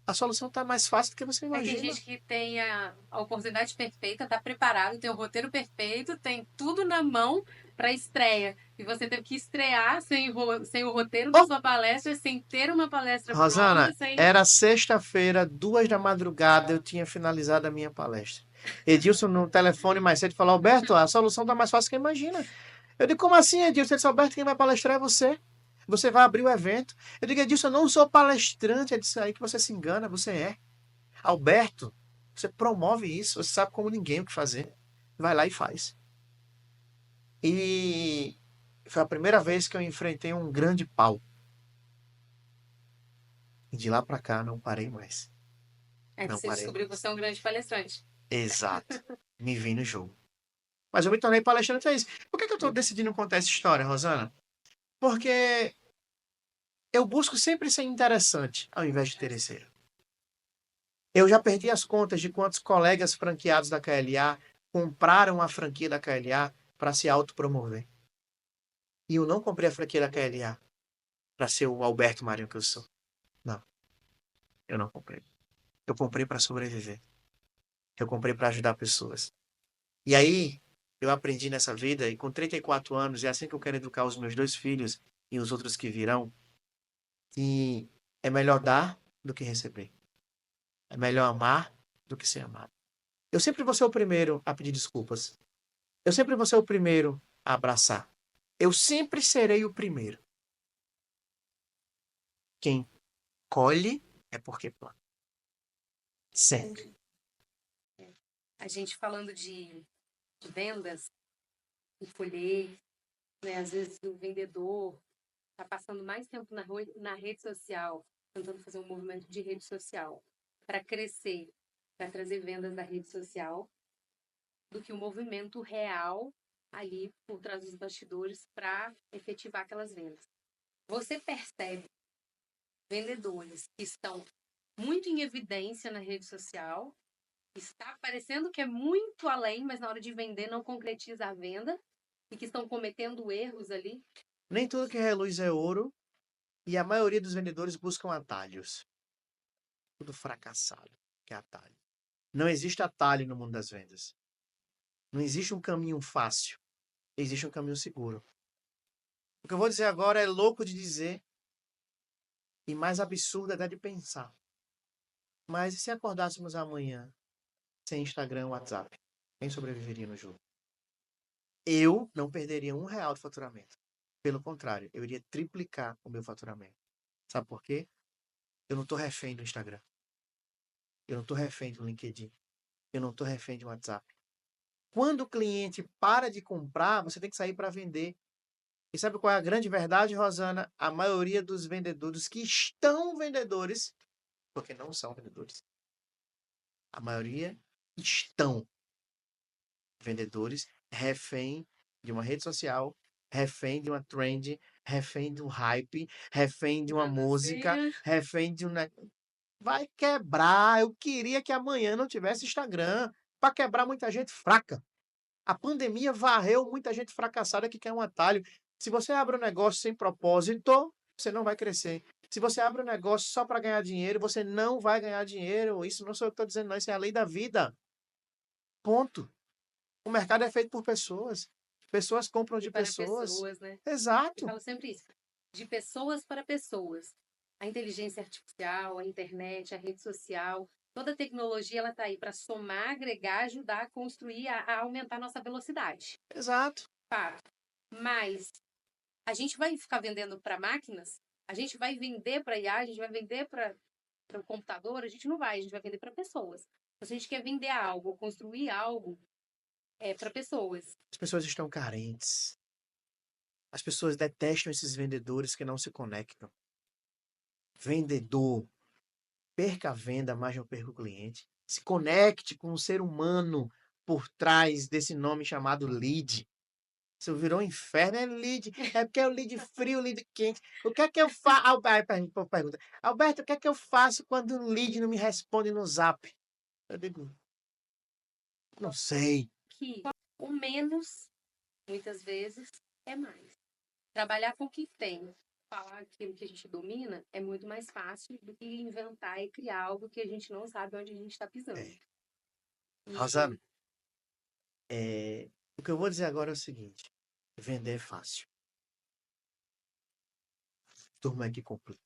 A solução tá mais fácil do que você É, tem imagina. gente que tem a oportunidade perfeita, tá preparado, tem o roteiro perfeito, tem tudo na mão para estreia. E você teve que estrear sem o roteiro da sua palestra, sem ter uma palestra Rosana, pronta, sem. era sexta-feira, 2 da madrugada, eu tinha finalizado a minha palestra. Edilson, no telefone mais cedo, falou: Alberto, a solução tá mais fácil que imagina. Eu digo: como assim, Edilson? Ele disse: Alberto, quem vai palestrar é você. Você vai abrir o evento. Eu digo: Edilson, eu não sou palestrante. É disso aí que você se engana, você é. Alberto, você promove isso, você sabe como ninguém o que fazer. Vai lá e faz. E foi a primeira vez que eu enfrentei um grande pau. E de lá pra cá não parei mais. Aí Não você parei descobriu que mais. você é um grande palestrante. Exato. Me vi no jogo. Mas eu me tornei palestrante, é isso. Por que que eu estou decidindo contar essa história, Rosana? Porque eu busco sempre ser interessante ao invés de interesseiro. Eu já perdi as contas de quantos colegas franqueados da KLA compraram a franquia da KLA para se autopromover. E eu não comprei a franquia da KLA para ser o Alberto Marinho que eu sou. Não, eu não comprei. Eu comprei para sobreviver. Eu comprei para ajudar pessoas. E aí, eu aprendi nessa vida, e com 34 anos, é assim que eu quero educar os meus 2 filhos e os outros que virão, que é melhor dar do que receber. É melhor amar do que ser amado. Eu sempre vou ser o primeiro a pedir desculpas. Eu sempre vou ser o primeiro a abraçar. Eu sempre serei o primeiro. Quem colhe é porque planta. Sempre. A gente falando de vendas, de colher, né? Às vezes o vendedor tá passando mais tempo na rede social, tentando fazer um movimento de rede social. para crescer, para trazer vendas da rede social, do que o movimento real ali por trás dos bastidores para efetivar aquelas vendas. Você percebe vendedores que estão muito em evidência na rede social, está parecendo que é muito além, mas na hora de vender não concretiza a venda e que estão cometendo erros ali. Nem tudo que reluz é ouro e a maioria dos vendedores buscam atalhos. Tudo fracassado, que é atalho. Não existe atalho no mundo das vendas. Não existe um caminho fácil. Existe um caminho seguro. O que eu vou dizer agora é louco de dizer e mais absurdo até de pensar. Mas e se acordássemos amanhã sem Instagram e WhatsApp? Quem sobreviveria no jogo? Eu não perderia R$ 1 de faturamento. Pelo contrário, eu iria triplicar o meu faturamento. Sabe por quê? Eu não estou refém do Instagram. Eu não estou refém do LinkedIn. Eu não estou refém do WhatsApp. Quando o cliente para de comprar, você tem que sair para vender. E sabe qual é a grande verdade, Rosana? A maioria dos vendedores que estão vendedores, porque não são vendedores, a maioria estão vendedores refém de uma rede social, refém de uma trend, refém de um hype, refém de uma música, refém de um... Vai quebrar. Eu queria que amanhã não tivesse Instagram para quebrar muita gente fraca. A pandemia varreu muita gente fracassada que quer um atalho. Se você abre um negócio sem propósito, você não vai crescer. Se você abre um negócio só para ganhar dinheiro, você não vai ganhar dinheiro. Isso não sou eu que estou dizendo, não. Isso é a lei da vida. Ponto. O mercado é feito por pessoas. Pessoas compram de para pessoas. pessoas, né? Eu Exato. falo sempre isso. De pessoas para pessoas. A inteligência artificial, a internet, a rede social, toda a tecnologia ela está aí para somar, agregar, ajudar a construir, a aumentar a nossa velocidade. Exato. Fato. Mas a gente vai ficar vendendo para máquinas? A gente vai vender para IA? A gente vai vender para o computador? A gente não vai, a gente vai vender para pessoas. Se a gente quer vender algo, construir algo, é para pessoas. As pessoas estão carentes. As pessoas detestam esses vendedores que não se conectam. Vendedor, perca a venda, mas não perca o cliente. Se conecte com um ser humano por trás desse nome chamado lead. Isso virou um inferno, é lead. É porque é o lead frio, o lead quente. O que é que eu faço? Alberto pergunta. Alberto, o que é que eu faço quando o lead não me responde no zap? Eu digo, não sei. Que o menos, muitas vezes, é mais. Trabalhar com o que tem, falar aquilo que a gente domina, é muito mais fácil do que inventar e criar algo que a gente não sabe onde a gente está pisando. É. Rosana, o que eu vou dizer agora é o seguinte. Vender é fácil. Turma aqui completa.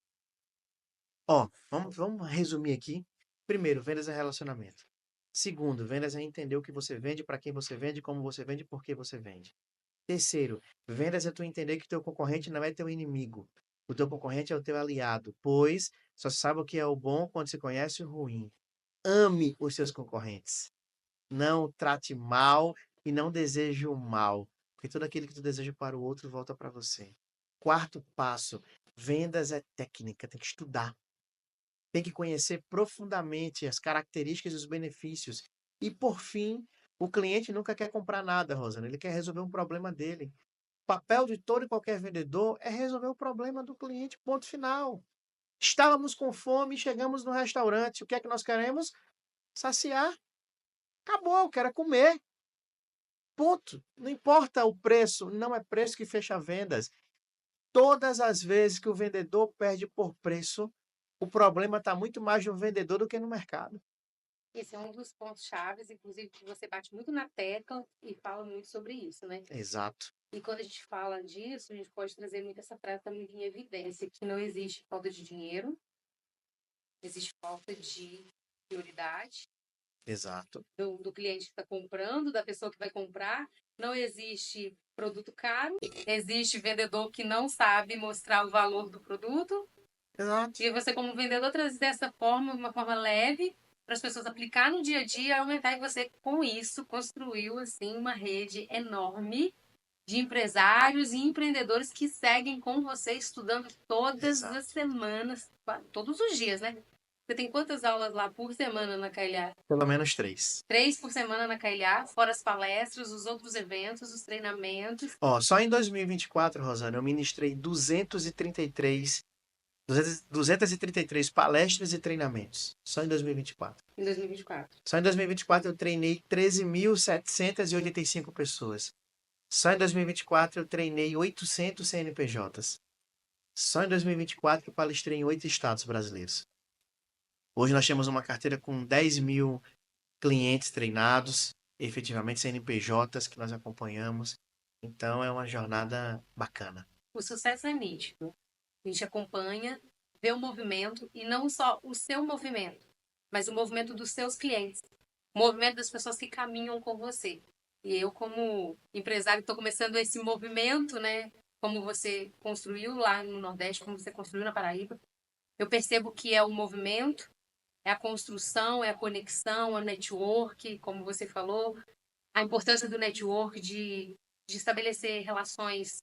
Ó, vamos resumir aqui. Primeiro, vendas é relacionamento. Segundo, vendas é entender o que você vende, para quem você vende, como você vende, por que você vende. Terceiro, vendas é tu entender que teu concorrente não é teu inimigo. O teu concorrente é o teu aliado, pois só sabe o que é o bom quando se conhece o ruim. Ame os seus concorrentes. Não trate mal e não deseje o mal, porque tudo aquilo que tu deseja para o outro volta para você. Quarto passo, vendas é técnica, tem que estudar. Tem que conhecer profundamente as características e os benefícios. E, por fim, o cliente nunca quer comprar nada, Rosana. Ele quer resolver um problema dele. O papel de todo e qualquer vendedor é resolver o problema do cliente, ponto final. Estávamos com fome, chegamos no restaurante. O que é que nós queremos? Saciar. Acabou, eu quero comer. Ponto. Não importa o preço, não é preço que fecha vendas. Todas as vezes que o vendedor perde por preço, o problema está muito mais no vendedor do que no mercado. Esse é um dos pontos chaves, inclusive, que você bate muito na tecla e fala muito sobre isso, né? Exato. E quando a gente fala disso, a gente pode trazer muito essa frase também em evidência, que não existe falta de dinheiro, existe falta de prioridade. Exato. Do cliente que está comprando, da pessoa que vai comprar. Não existe produto caro, existe vendedor que não sabe mostrar o valor do produto. Exato. E você, como vendedor, trazer dessa forma, uma forma leve, para as pessoas aplicar no dia a dia, aumentar, e você, com isso, construiu assim uma rede enorme de empresários e empreendedores que seguem com você, estudando todas Exato. as semanas, todos os dias, né? Você tem quantas aulas lá por semana na KLA? Pelo menos 3. 3 por semana na KLA, fora as palestras, os outros eventos, os treinamentos. Ó, só em 2024, Rosana, eu ministrei 233 palestras e treinamentos. Só em 2024. Em 2024. Só em 2024 eu treinei 13.785 pessoas. Só em 2024 eu treinei 800 CNPJs. Só em 2024 eu palestrei em 8 estados brasileiros. Hoje nós temos uma carteira com 10 mil clientes treinados, efetivamente CNPJs que nós acompanhamos. Então é uma jornada bacana. O sucesso é nítido. A gente acompanha, vê o movimento, e não só o seu movimento, mas o movimento dos seus clientes, o movimento das pessoas que caminham com você. E eu, como empresário, estou começando esse movimento, né? Como você construiu lá no Nordeste, como você construiu na Paraíba. Eu percebo que é o movimento, é a construção, é a conexão, é o network, como você falou, a importância do network de estabelecer relações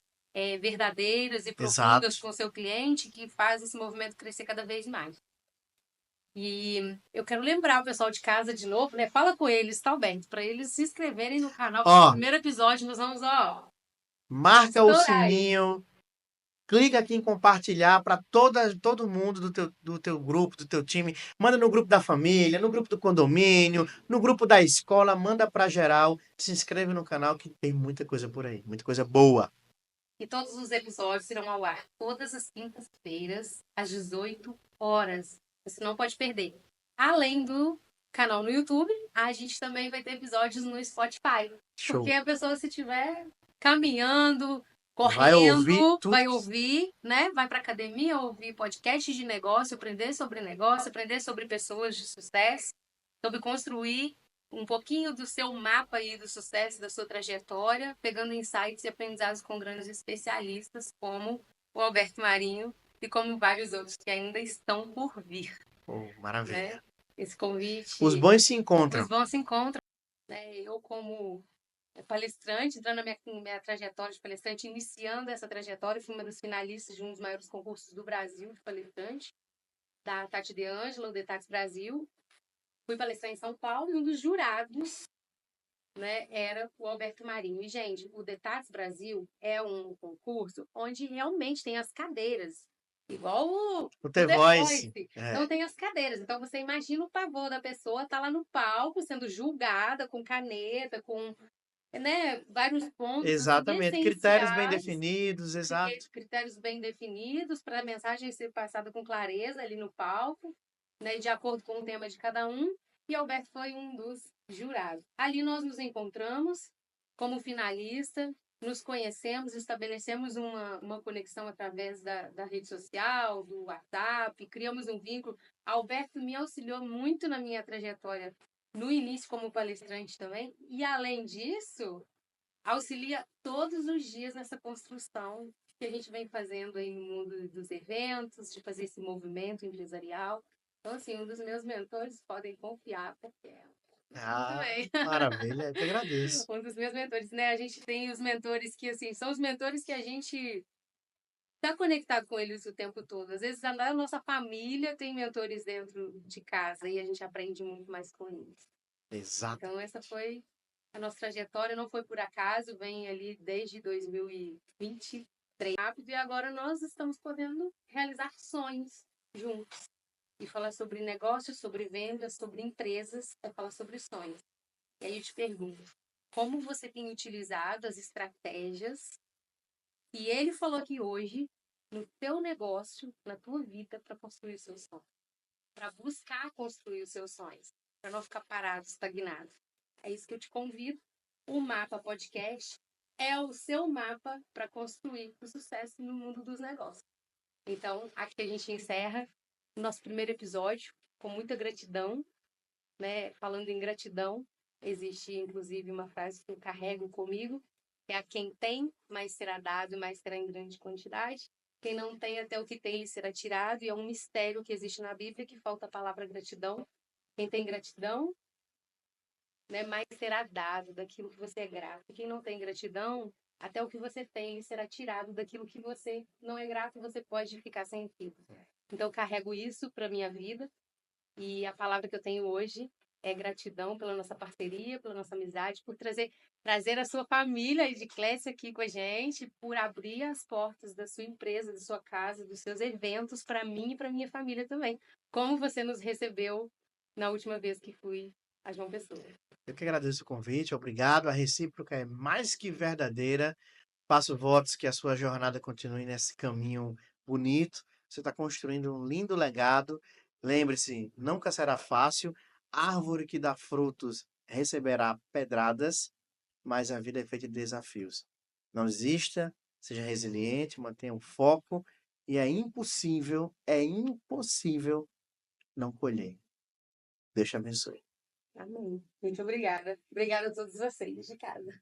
verdadeiras e profundas Exato. com o seu cliente, que faz esse movimento crescer cada vez mais. E eu quero lembrar o pessoal de casa de novo, né? Fala com eles, tá, Alberto? Para eles se inscreverem no canal. No Ó, primeiro episódio nós vamos, ó, marca o estourar aí. sininho, clica aqui em compartilhar para todo mundo do teu grupo, do teu time. Manda no grupo da família, no grupo do condomínio, no grupo da escola, manda para geral. Se inscreve no canal que tem muita coisa por aí, muita coisa boa. E todos os episódios irão ao ar todas as quintas-feiras, às 18 horas. Você não pode perder. Além do canal no YouTube, a gente também vai ter episódios no Spotify. Porque Show. a pessoa, se estiver caminhando, Vai ouvir correndo, tudo. vai ouvir, né? Vai para academia, ouvir podcast de negócio, aprender sobre pessoas de sucesso, sobre construir um pouquinho do seu mapa aí do sucesso, da sua trajetória, pegando insights e aprendizados com grandes especialistas, como o Alberto Marinho e como vários outros que ainda estão por vir, Oh, né? maravilha. Esse Os convite, bons se os encontram. bons se encontram, né? Eu, como palestrante, entrando na minha trajetória de palestrante, iniciando essa trajetória, fui uma das finalistas de um dos maiores concursos do Brasil de palestrante, da Tati De Angela, o Detax Brasil. Fui palestrar em São Paulo e um dos jurados, né, era o Alberto Marinho. E, gente, o Detax Brasil é um concurso onde realmente tem as cadeiras, igual O o The The Voice. Voice. Então, É, tem as cadeiras. Então, você imagina o pavor da pessoa estar lá no palco, sendo julgada com caneta, com, né, vários pontos assim, exatamente. Critérios bem essenciais, definidos, exato. critérios bem definidos para a mensagem ser passada com clareza ali no palco, né, de acordo com o tema de cada um. E Alberto foi um dos jurados. Ali nós nos encontramos como finalista, nos conhecemos, estabelecemos uma conexão através da rede social, do WhatsApp, criamos um vínculo. Alberto me auxiliou muito na minha trajetória no início como palestrante também. E, além disso, auxilia todos os dias nessa construção que a gente vem fazendo aí no mundo dos eventos, de fazer esse movimento empresarial. Então, assim, um dos meus mentores, podem confiar, porque é muito Ah, bem. maravilha. Eu que agradeço. Um dos meus mentores, né? A gente tem os mentores que, assim, são os mentores que a gente está conectado com eles o tempo todo. Às vezes, a nossa família tem mentores dentro de casa e a gente aprende muito mais com eles. Exato. Então, essa foi a nossa trajetória, não foi por acaso, vem ali desde 2023 rápido, e agora nós estamos podendo realizar sonhos juntos. E falar sobre negócios, sobre vendas, sobre empresas, é falar sobre sonhos. E aí eu te pergunto, como você tem utilizado as estratégias que ele falou aqui hoje no teu negócio, na tua vida, para construir os seus sonhos? Para buscar construir os seus sonhos, para não ficar parado, estagnado. É isso que eu te convido. O Mapa Podcast é o seu mapa para construir o sucesso no mundo dos negócios. Então, aqui a gente encerra o nosso primeiro episódio com muita gratidão, né? Falando em gratidão, existe inclusive uma frase que eu carrego comigo, que é: a quem tem, mais será dado, mais será em grande quantidade. Quem não tem, até o que tem lhe será tirado. E é um mistério que existe na Bíblia, que falta a palavra gratidão. Quem tem gratidão, né, mais será dado daquilo que você é grato. Quem não tem gratidão, até o que você tem lhe será tirado daquilo que você não é grato, você pode ficar sem aquilo. Então, eu carrego isso para minha vida. E a palavra que eu tenho hoje é gratidão pela nossa parceria, pela nossa amizade, por trazer a sua família de Clécia aqui com a gente, por abrir as portas da sua empresa, da sua casa, dos seus eventos para mim e para minha família também. Como você nos recebeu na última vez que fui a João Pessoa. Eu que agradeço o convite, obrigado. A recíproca é mais que verdadeira. Faço votos que a sua jornada continue nesse caminho bonito. Você está construindo um lindo legado. Lembre-se, nunca será fácil. Árvore que dá frutos receberá pedradas, mas a vida é feita de desafios. Não desista, seja resiliente, mantenha o foco e é impossível não colher. Deus te abençoe. Amém. Muito obrigada. Obrigada a todos vocês de casa.